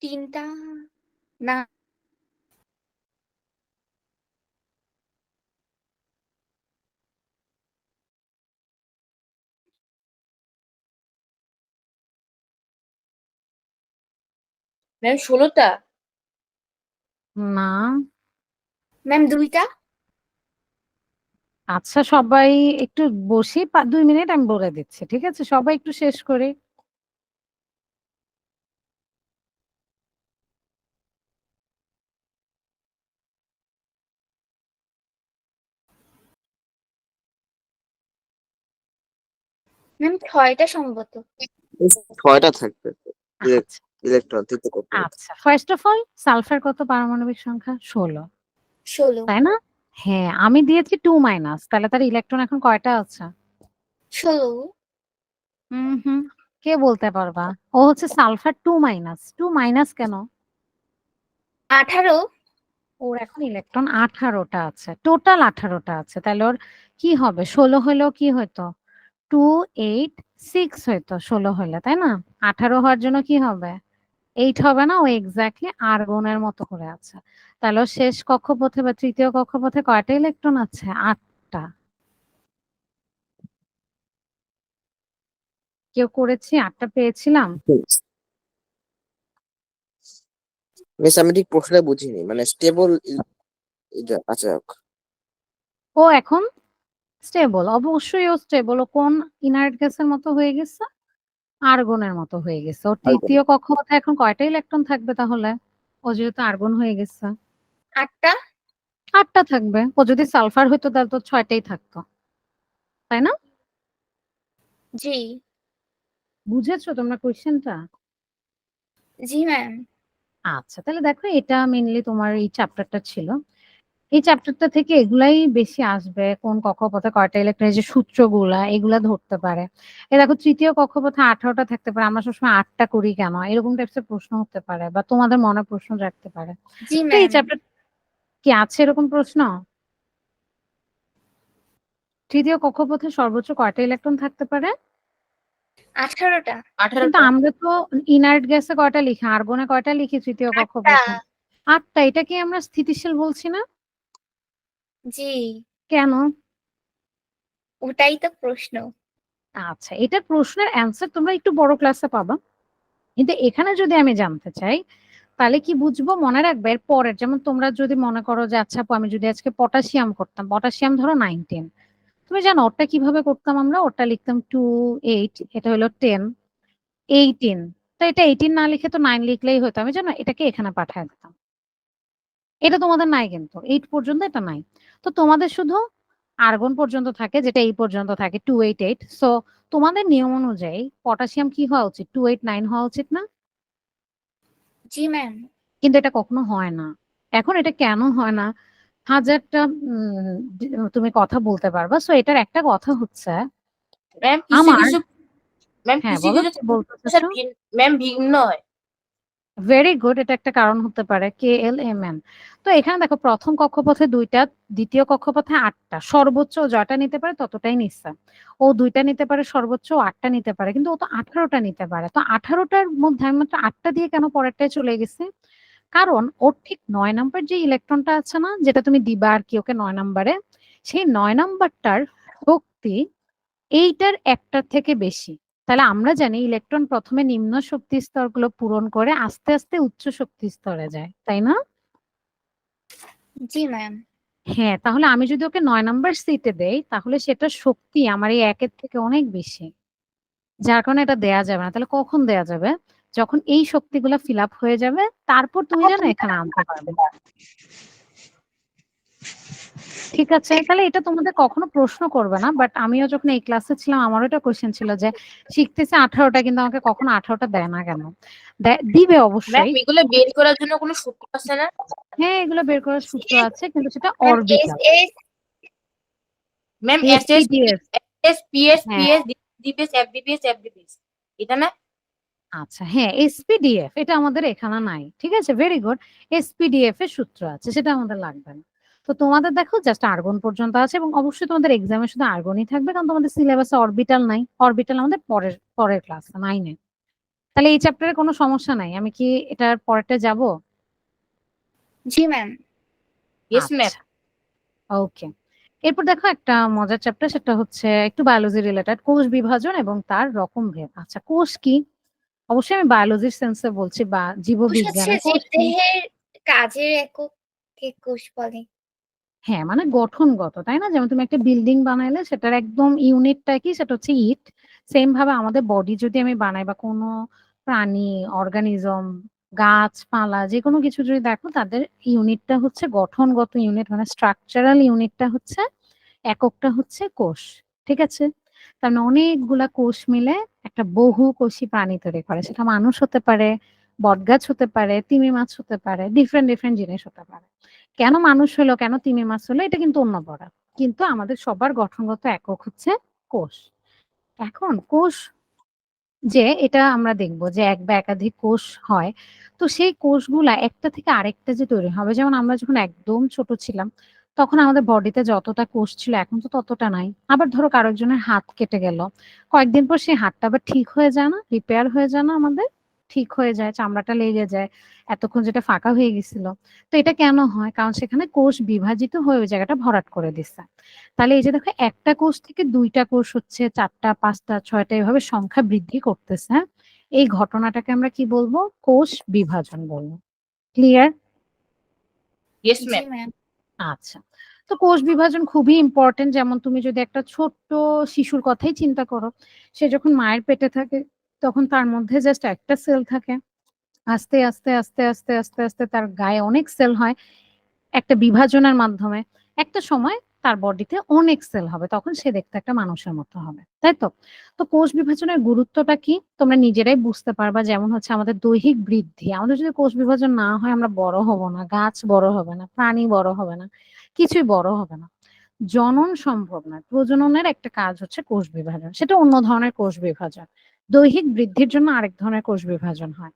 তিনটা না ম্যাম 16টা। না। ম্যাম, দুইটা। আচ্ছা, সবাই একটু বসি, ২ মিনিট আমি বলে দিচ্ছি। ঠিক আছে? সবাই একটু শেষ করি। ম্যাম, 6টা সম্ভবত। 6টা থাকবে আচ্ছা, ইলেকট্রন তৃতীয় কক্ষপথে। আচ্ছা। ফার্স্ট অফ অল সালফার কত পারমাণবিক সংখ্যা? ১৬। 16। তাই না? হ্যাঁ, আমি দিয়েছি 2-। তাহলে তার ইলেকট্রন এখন কয়টা আছে? 16। হুম। কে বলতে পারবা? ও হচ্ছে সালফার 2-। 2- কেন? 18। ওর এখন ইলেকট্রন 18টা আছে। টোটাল 18টা আছে। তাহলে ওর কি হবে? 16 হলেও কি হতো? 2, 8, 6 হইতো 16 হলে, তাই না? 18 হওয়ার জন্য কি হবে? 8 হবে না? ও এক্সাক্টলি আর্গনের মতো করে আছে। তাহলে ওর শেষ কক্ষপথে বা তৃতীয় কক্ষপথে কয়টা ইলেকট্রন আছে? 8টা। কেউ করেছি? 8টা পেয়েছিলাম। মিস আমি ঠিক প্রশ্নটা বুঝিনি, মানে স্টেবল আচ্ছা। ও এখন স্টেবল। অবশ্যই ও স্টেবল। ও কোন ইনার্ট গ্যাসের মতো হয়ে গেছে? আর্গনের মতো হয়ে গেছে। ওর তৃতীয় কক্ষপথে এখন কয়টা ইলেকট্রন থাকবে তাহলে? ও যেহেতু আর্গন হয়ে গেছে। 8টা। 8টা থাকবে। ও যদি সালফার হইতো তাহলে তো 6টাই থাকতো। তাই না? জি। বুঝেছো তোমরা কোয়েশ্চেনটা? জি ম্যাম। আচ্ছা, তাহলে দেখো এটা মেইনলি তোমার এই চ্যাপ্টারটা ছিল। এই চ্যাপ্টারটা থেকে এগুলাই বেশি আসবে। কোন কক্ষপথে কয়টা ইলেকট্রন, এই যে সূত্রগুলা এগুলা ধরতে পারে। দেখো তৃতীয় কক্ষপথে 18টা থাকতে পারে। আমরা সবসময় 8টা করি কেন? এরকম টাইপসের প্রশ্ন হতে পারে বা তোমাদের মনে প্রশ্ন জাগতে পারে। জি তো এই ম্যাম। চ্যাপ্টার কি আছে এরকম প্রশ্ন? তৃতীয় কক্ষপথে সর্বোচ্চ কয়টা ইলেকট্রন থাকতে পারে? 18টা। কিন্তু 18টা। আমরা তো ইনার্ট গ্যাসে কয়টা লিখি, আর্গনে কয়টা লিখি তৃতীয় 8টা। কক্ষপথে? 8টা। এটা কি আমরা স্থিতিশীল বলছি না? জি, কেন? ওটাই তো প্রশ্ন। আচ্ছা, এটার প্রশ্নের অ্যান্সার তোমরা একটু বড় ক্লাসে পাবা। কিন্তু এখানে যদি আমি জানতে চাই তাহলে কি বুঝবো মনে রাখবে এর পরের, যেমন তোমরা যদি মনে করো যে আচ্ছা আপু আমি যদি আজকে পটাশিয়াম করতাম, পটাশিয়াম ধরো 9, 10, তুমি জানো ওটা কিভাবে করতাম? আমরা ওটা লিখতাম 2, 8, এটা হলো 10, 18। তো এটা 18 না লিখে তো 9 লিখলেই হতো। আমি জানো এটাকে এখানে পাঠায় দিতাম। এটা তোমাদের নাই, কিন্তু 8 পর্যন্ত এটা নাই। তো তোমাদের শুধু আর্গন পর্যন্ত থাকে, যেটা এই পর্যন্ত থাকে 288। সো তোমাদের নিয়ম অনুযায়ী পটাশিয়াম কি হওয়া উচিত? 289 হওয়া উচিত না? জি ম্যাম। কিন্তু এটা কখনো হয় না। এখন এটা কেন হয় না, হাজারটা তুমি কথা বলতে পারবা। সো এটার একটা কথা হচ্ছে ম্যাম কিছু আমার, কিছু ম্যাম হ্যাঁ কিছু বলো কিছু কি বলতে স্যার চাচ্ছো? ম্যাম ভিন্ন হয়। ভেরি গুড, এটা একটা কারণ হতে পারে, KLMN। তো এখানে দেখো প্রথম কক্ষপথে 2টা, দ্বিতীয় কক্ষপথে 8টা, সর্বোচ্চ ও যটা নিতে পারে ততটাই নিচ্ছে। ও 2টা নিতে পারে সর্বোচ্চ, ও 8টা নিতে পারে, কিন্তু ও তো 18টা নিতে পারে। তো 18টার মধ্যে আমি মাত্র 8টা দিয়ে কেন পরেরটায় চলে গেছি? কারণ ওর ঠিক 9 নাম্বার যে ইলেকট্রনটা আছে না, যেটা তুমি দিবা আর কি ওকে 9 নাম্বারে, সেই 9 নাম্বারটার শক্তি এইটার একটার থেকে বেশি। তাহলে আমরা জানি ইলেকট্রন প্রথমে নিম্ন শক্তি স্তরগুলো পূরণ করে আস্তে আস্তে উচ্চ শক্তি স্তরে যায়, তাই না? জি ম্যাম। হ্যাঁ, তাহলে আমি যদি ওকে 9 নাম্বার সিটে দেই, তাহলে সেটার শক্তি আমার এই একের থেকে অনেক বেশি, যার কারণে এটা দেয়া যাবে না। তাহলে কখন দেয়া যাবে? যখন এই শক্তিগুলো ফিল আপ হয়ে যাবে, তারপর তুমি যেন এখানে আনতে পারবে। ঠিক আছে, তাহলে এটা তোমাদের কখনো প্রশ্ন করবে না, বাট আমিও যখন এই ক্লাসে ছিলাম আমারও এটা কোশ্চেন ছিল যে শিখতেছে 18টা, কিন্তু আমাকে কখনো 18টা দেয় না কেন? দিবে ম্যাম অবশ্যই। এগুলো বের করার জন্য কোনো সূত্র আছে না? হ্যাঁ, এগুলো বের করার সূত্র আছে, কিন্তু সেটা ma'am S orbital, S ma'am SPDF. S PS হ্যাঁ, পিএস ডিপিএস এফডিপিএস এফডিপিএস, এটা না? আচ্ছা, হ্যাঁ এসপিডিএফ, এটা আমাদের এখানে নাই। ঠিক আছে, ভেরি গুড। এসপিডিএফ এর সূত্র আছে, সেটা আমাদের লাগবে না। তো তোমাদের দেখো জাস্ট আর্গন পর্যন্ত আছে, এবং অবশ্যই তোমাদের এক্সামে শুধু আর্গনই থাকবে, কারণ তোমাদের সিলেবাসে অরবিটাল নাই। অরবিটাল আমাদের পরের পরের ক্লাস 9-এ। তাহলে এই চ্যাপ্টারে কোনো সমস্যা নাই, আমি কি এটার পরেরটা যাব? জি ম্যাম। Yes ma'am. আচ্ছা, ওকে। এরপর দেখো একটা মজার চ্যাপ্টার, সেটা হচ্ছে একটু বায়োলজি রিলেটেড, কোষ বিভাজন এবং তার রকমভেদ। আচ্ছা, কোষ কি? অবশ্যই আমি বায়োলজির সেন্সে বলছি, বা কোষ হচ্ছে জীববিজ্ঞানে কোষ কি? জীবদেহের কাজের এককে কোষ বলে। হ্যাঁ, মানে গঠনগত, তাই না? যেমন তুমি একটা বিল্ডিং বানাইলে সেটার একদম ইউনিটটা কি, সেটা হচ্ছে ইট। সেম ভাবে আমাদের বডি যদি আমি বানাই, বা কোনো প্রাণী, অর্গানিজম, গাছপালা, যে কোনো কিছু যদি দেখো, তাদের ইউনিটটা হচ্ছে গঠনগত ইউনিট, মানে স্ট্রাকচারাল ইউনিটটা হচ্ছে, এককটা হচ্ছে কোষ। ঠিক আছে, তার মানে অনেকগুলা কোষ মিলে একটা বহুকোষী প্রাণী তৈরি করে। সেটা মানুষ হতে পারে, বটগাছ হতে পারে, তিমি মাছ হতে পারে, ডিফারেন্ট ডিফারেন্ট জিনিস হতে পারে। কেন মানুষ হলো, কেন তিমি মাছ হলো, এটা কিন্তু অন্য পড়া। কিন্তু আমাদের সবার গঠনগত একক হচ্ছে কোষ। এখন কোষ যে, এটা আমরা দেখব যে এক বা একাধিক কোষ হয়। তো সেই কোষগুলা একটা থেকে আরেকটা যে তৈরি হবে, যেমন আমরা যখন একদম ছোট ছিলাম, তখন আমাদের বডিতে যতটা কোষ ছিল এখন তো ততটা নাই। আবার ধরো কারো একজনের হাত কেটে গেল, কয়েকদিন পর সেই হাতটা আবার ঠিক হয়ে যায় না, রিপেয়ার হয়ে যায় না, আমাদের ঠিক হয়ে যায়, চামড়াটা লেগে যায়, এতক্ষণ যেটা ফাঁকা হয়ে গেছিল। তো এটা কেন হয়? কারণ সেখানে কোষ বিভাজিত হয়ে ওই জায়গাটা ভরাট করে দিচ্ছে। তাহলে এই যে দেখো, একটা কোষ থেকে 2টা কোষ হচ্ছে, 4টা, 5টা, 6টা, এভাবে সংখ্যা বৃদ্ধি করতেছে। এই ঘটনাটাকে আমরা কি বলবো? কোষ বিভাজন বলবো। ক্লিয়ার? ইয়েস জি ম্যাম। ম্যাম। আচ্ছা, তো কোষ বিভাজন খুবই ইম্পর্টেন্ট। যেমন তুমি যদি একটা ছোট্ট শিশুর কথাই চিন্তা করো, সে যখন মায়ের পেটে থাকে, তখন তার মধ্যে জাস্ট একটা সেল থাকে। আস্তে আস্তে আস্তে আস্তে আস্তে আস্তে তার গায়ে অনেক সেল হয়, একটা বিভাজনের মাধ্যমে। একটা সময় তার বডিতে অনেক সেল হবে, তখন সে দেখতে একটা মানুষের মতো হবে, তাই তো? তো কোষ বিভাজনের গুরুত্বটা কি তোমরা নিজেরাই বুঝতে পারবা। যেমন হচ্ছে আমাদের দৈহিক বৃদ্ধি, আমাদের যদি কোষ বিভাজন না হয়, আমরা বড় হব না, গাছ বড় হবে না, প্রাণী বড় হবে না, কিছুই বড় হবে না। জনন সম্ভব নয়, প্রজননের একটা কাজ হচ্ছে কোষ বিভাজন, সেটা অন্য ধরনের কোষ বিভাজন। দৈহিক বৃদ্ধির জন্য আরেক ধরনের কোষ বিভাজন হয়।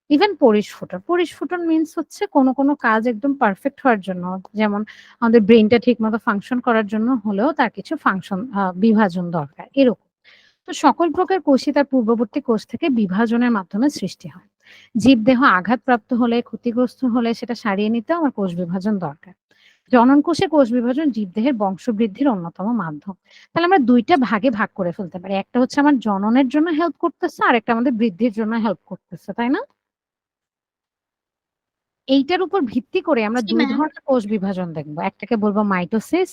ইভেন পরিস্ফুটন, পরিস্ফুটন মিন্স হচ্ছে কোনো কোনো কাজ একদম পারফেক্ট হওয়ার জন্য, যেমন আমাদের ব্রেনটা ঠিক মতো ফাংশন করার জন্য হলেও তার কিছু ফাংশন, বিভাজন দরকার, এরকম। তো সকল প্রকার কোষই তার পূর্ববর্তী কোষ থেকে বিভাজনের মাধ্যমে সৃষ্টি হয়। জীবদেহ আঘাতপ্রাপ্ত হলে, ক্ষতিগ্রস্ত হলে সেটা সারিয়ে নিতে আমার কোষ বিভাজন দরকার। জনন কোষে কোষ বিভাজন জীবদেহের বংশবৃদ্ধির অন্যতম মাধ্যম। তাহলে আমরা 2টা ভাগে ভাগ করে ফেলতে পারি, একটা হচ্ছে আমার জননের জন্য হেল্প করতেছে, আর একটা আমাদের বৃদ্ধির জন্য হেল্প করতেছে, তাই না? এইটার উপর ভিত্তি করে আমরা জি 2 ম্যাম। ধরনের কোষ বিভাজন দেখবো, একটাকে বলবো মাইটোসিস,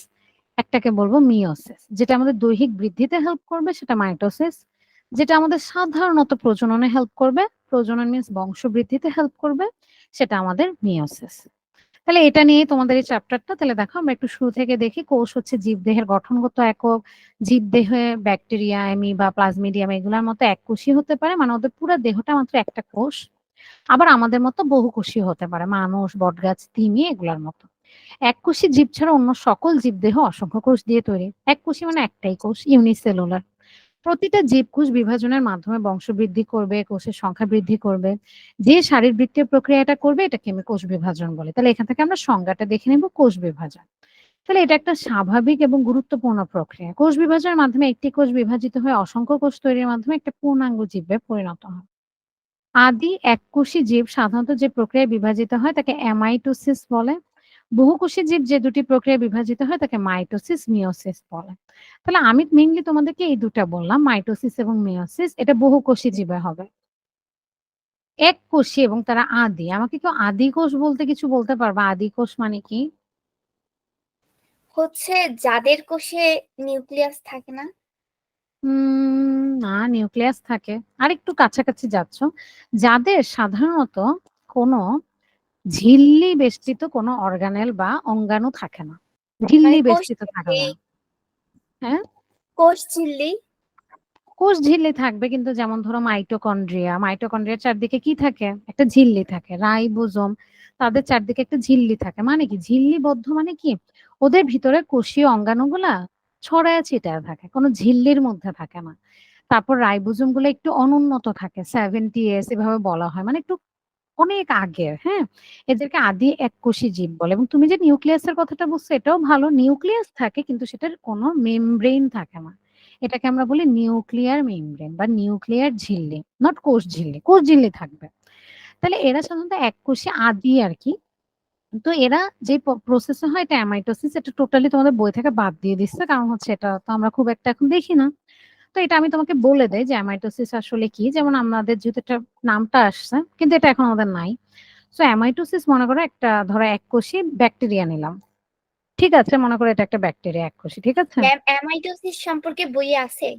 একটাকে বলবো মিওসিস। যেটা আমাদের দৈহিক বৃদ্ধিতে হেল্প করবে সেটা মাইটোসিস, যেটা আমাদের সাধারণত প্রজননে হেল্প করবে, প্রজনন মিন্স বংশবৃদ্ধিতে হেল্প করবে, সেটা আমাদের মিওসিস। তাহলে এটা নিয়ে তোমাদের এই চ্যাপ্টারটা, তাহলে দেখো আমরা একটু শুরু থেকে দেখি। কোষ হচ্ছে জীবদেহের গঠনগত একক। জীবদেহে ব্যাকটেরিয়া, অ্যামিবা, প্লাজমিডিয়াম এগুলোর মতো এককোষী হতে পারে, মানে ওদের পুরো দেহটা মাত্র একটা কোষ। আবার আমাদের মতো বহুকোষী হতে পারে, মানুষ, বটগাছ, তিমি এগুলার মতো। এককোষী জীব ছাড়া অন্য সকল জীবদেহ অসংখ্য কোষ দিয়ে তৈরি। এককোষী মানে একটাই কোষ, ইউনিসেলুলার। প্রতিটা জীবকোষ বিভাজনের মাধ্যমে বংশবৃদ্ধি করবে, কোষের সংখ্যা বৃদ্ধি করবে। যে শারীরবৃত্তীয় প্রক্রিয়াটা করবে এটাকে আমি কোষ বিভাজন বলি। তাহলে এখান থেকে আমরা সংজ্ঞাটা দেখে নেব, কোষ বিভাজন। তাহলে এটা একটা স্বাভাবিক এবং গুরুত্বপূর্ণ প্রক্রিয়া। কোষ বিভাজনের মাধ্যমে একটি কোষ বিভাজিত হয়ে অসংখ্য কোষ তৈরির মাধ্যমে একটা পূর্ণাঙ্গ জীবে পরিণত হয়। আদি এককোষী জীব সাধারণত যে প্রক্রিয়ায় বিভাজিত হয় তাকে অ্যামাইটোসিস বলে। বহুকোষী জীব যে দুটি প্রক্রিয়ায় বিভাজিত হয় তাকে মাইটোসিস, মিয়োসিস বলে। তাহলে আমি মেইনলি তোমাদেরকে এই দুটা বললাম, মাইটোসিস এবং মিয়োসিস। এটা বহুকোষী জীবে হবে। এককোষী এবং তারা আদি। আমাকে কেউ আদি কোষ বলতে কিছু বলতে পারবা? আদি কোষ মানে কি? হচ্ছে যাদের কোষে নিউক্লিয়াস থাকে না। না, নিউক্লিয়াস থাকে। আরেকটু কাছাকাছি যাচ্ছ। যাদের সাধারণত কোনো ঝিল্লি বেষ্টিত কোনো অর্গানেল বা অঙ্গাণু থাকে না। মানে ঝিল্লি কোষ বেষ্টিত থাকে না। হ্যাঁ? কোষ ঝিল্লি। কোষ ঝিল্লি থাকবে, কিন্তু যেমন ধরো মাইটোকন্ড্রিয়ার চারদিকে কি থাকে? একটা ঝিল্লি থাকে। রাইবোজোম, তাদের চারদিকে একটা ঝিল্লি থাকে। মানে কি? ঝিল্লিবদ্ধ মানে কি? ওদের ভিতরে কোষীয় অঙ্গাণুগুলা ছড়ায় ছিটায় থাকে। কোনো ঝিল্লির মধ্যে থাকে না। তারপর রাইবোজোম গুলো একটু অনুন্নত থাকে। 70s এভাবে বলা হয়। মানে একটু অনেক আগের, হ্যাঁ? এদেরকে আদি এককোষী জীব বলে। এবং তুমি যে নিউক্লিয়াসের কথাটা বলছো এটাও ভালো। নিউক্লিয়াস থাকে কিন্তু সেটার কোনো মেমব্রেন থাকে না। এটাকে আমরা বলি নিউক্লিয়ার মেমব্রেন বা নিউক্লিয়ার ঝিল্লি, নট কোষ ঝিল্লি। কোষ ঝিল্লি থাকবে। তাহলে এরা সাধারণত এককোষী আদি আরকি। তো এরা যে প্রসেসে হয় এটা অ্যামাইটোসিস। এটা টোটালি তোমাদের বই থেকে বাদ দিয়ে দিচ্ছে। কারণ হচ্ছে এটা তো আমরা খুব একটা এখন দেখি না। তো এটা আমি তোমাকে বলে দেই যে অ্যামাইটোসিস আসলে কি। যেমন আমাদের যেহেতু এটা নামটা আসছে কিন্তু এটা এখন আমাদের নাই। সো অ্যামাইটোসিস মনে করো একটা ধরো এককোষী ব্যাকটেরিয়া নিলাম। ঠিক আছে? মনে করো এটা একটা ব্যাকটেরিয়া এককোষী। ঠিক আছে? ম্যাম অ্যামাইটোসিস সম্পর্কে বইয়ে আছে?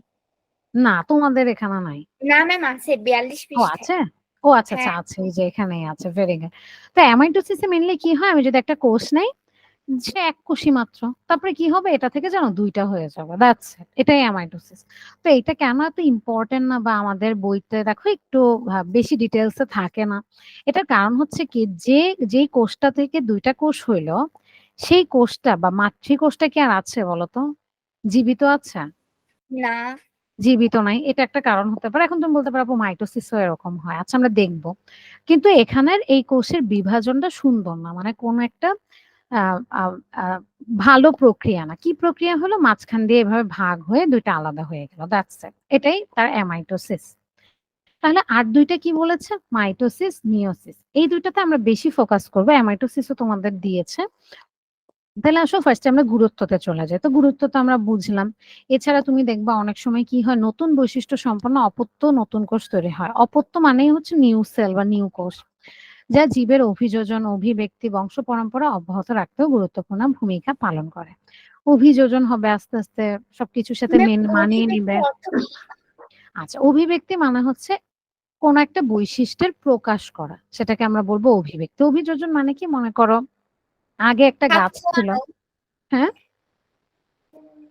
না, তোমাদের এখানে নাই। না ম্যাম আছে 42 ও পৃষ্ঠায়। আছে? ও আচ্ছা, আচ্ছা হ্যাঁ। আছে। এই যে এখানেই আছে। Very good. তো অ্যামাইটোসিসে মেইনলি কি হয়? আমি যদি একটা কোষ নেই, সে এককোষী মাত্র। তারপরে কি হবে? এটা থেকে জানো ২ টা হয়ে যাবে। That's it. এটাই অ্যামাইটোসিস। তো এটা কেন এত ইম্পোর্টেন্ট না বা আমাদের বইতে দেখো একটু বেশি ডিটেইলস এ থাকে না। এটার কারণ হচ্ছে কি যেই কোষটা থেকে ২ টা কোষ হইলো, সেই কোষটা বা মাতৃকোষটা কি আর আছে বলতো? জীবিত আছে? না জীবিত নাই। এটা একটা কারণ হতে পারে। এখন তুমি বলতে পারো আপু মাইটোসিসও এরকম হয়। আচ্ছা আমরা দেখব। কিন্তু এখানের এই কোষের বিভাজনটা সুন্দর না। মানে কোন একটা আ আ আ ভালো প্রক্রিয়া না। কি প্রক্রিয়া হলো? মাঝখান দিয়ে এভাবে ভাগ হয়ে ২ টা আলাদা হয়ে গেল। That's it. এটাই তার অ্যামাইটোসিস। তাহলে আর ২ টা কি বলেছে? Mitosis, meiosis. এই ২ টাতে আমরা বেশি ফোকাস করব। অ্যামাইটোসিসও তোমাদের দিয়েছে। তাহলে আসো ফার্স্ট এ আমরা গুরুত্বতে চলে যাই। তো গুরুত্ব তো আমরা বুঝলাম। এছাড়া তুমি দেখবা অনেক সময় কি হয়? নতুন বৈশিষ্ট্য সম্পন্ন অপত্য নতুন কোষ তৈরি হয়। অপত্য মানেই হচ্ছে নিউ সেল বা নিউ কোষ। যা জীবের অভিযোজন, অভিব্যক্তি, বংশ পরম্পরা অব্যাহত রাখতেও গুরুত্বপূর্ণ ভূমিকা পালন করে। অভিযোজন হবে আস্তে, আস্তে সবকিছুর সাথে ম্যাম মানিয়ে নিবে। অভিব্যক্তির অর্থ কি? আচ্ছা, অভিব্যক্তি মানে হচ্ছে কোন একটা বৈশিষ্ট্যের প্রকাশ করা। সেটাকে আমরা বলবো অভিব্যক্তি। অভিযোজন মানে কি? মনে করো আগে একটা খাপ গাছ ছিল। খাওয়ানো। হ্যাঁ?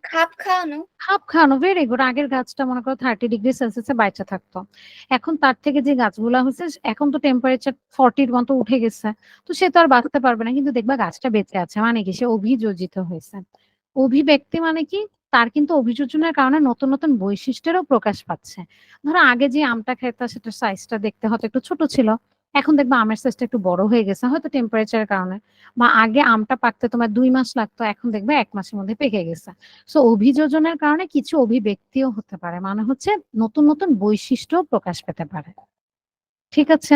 খাপ খাওয়ানো। খাপ খাওয়ানো, ভেরি গুড। আগের গাছটা মনে করো 30°C এ বাইচা থাকতো। এখন তার থেকে যে গাছগুলা হইছে এখন তো টেম্পারেচার 40 এর মতো উঠে গেছে। তো সে তো আর বাঁচতে পারবে না। কিন্তু দেখবা গাছটা বেঁচে আছে। মানে কি? সে অভিযোজিত হইছে। অভিব্যক্তি মানে কি? তার কিন্তু অভিযোজনের কারণে নতুন, নতুন বৈশিষ্ট্যেরও প্রকাশ পাচ্ছে। ধরো আগে যে আমটা খাইতা সেটার সাইজটা দেখতে হয়তো একটু ছোট ছিল। এখন দেখবা আমের সাইজটা একটু বড় হয়ে গেছে। হয়তো টেম্পারেচারের কারণে। বা আগে আমটা পাকতে তোমার ২ মাস লাগতো। এখন দেখবা ১ মাসের মধ্যে পেকে গেছে। সো অভিযোজনের কারণে কিছু অভিব্যক্তিও হতে পারে। মানে হচ্ছে নতুন, নতুন বৈশিষ্ট্যও প্রকাশ পেতে পারে। ঠিক আছে?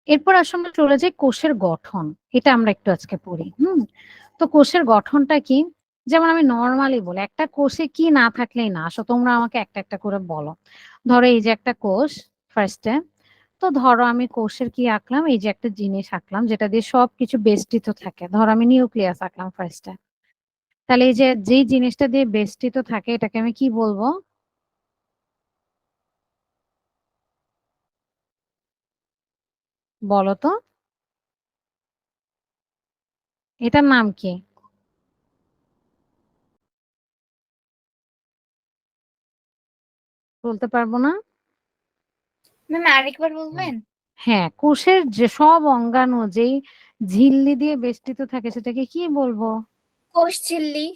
এরপর আসলে আমরা চলে যাই কোষের গঠন। এটা আমরা একটু আজকে পড়ি। তো কোষের গঠনটা কি? যেমন আমি নরমালি বলি, একটা কোষে কি না থাকলেই না। আসো তোমরা আমাকে একটা, একটা করে বলো। ধরো এই যে একটা কোষ ফার্স্ট এ। তো ধরো আমি কোষের কি আঁকলাম? এই যে একটা জিনিস আঁকলাম যেটা দিয়ে সবকিছু বেষ্টিত থাকে। ধরো আমি নিউক্লিয়াস আঁকলাম ফার্স্ট এ। তাহলে এই যে যেই জিনিসটা দিয়ে বেষ্টিত থাকে এটাকে আমি কি বলবো? বলো তো? এটার নাম কি? বলতে পারবো না। ম্যাম আরেকবার বলবেন? হ্যাঁ, কোষের যে সব অঙ্গাণু যেই ঝিল্লি দিয়ে বেষ্টিত থাকে সেটাকে কি বলবো? কোষ ঝিল্লি।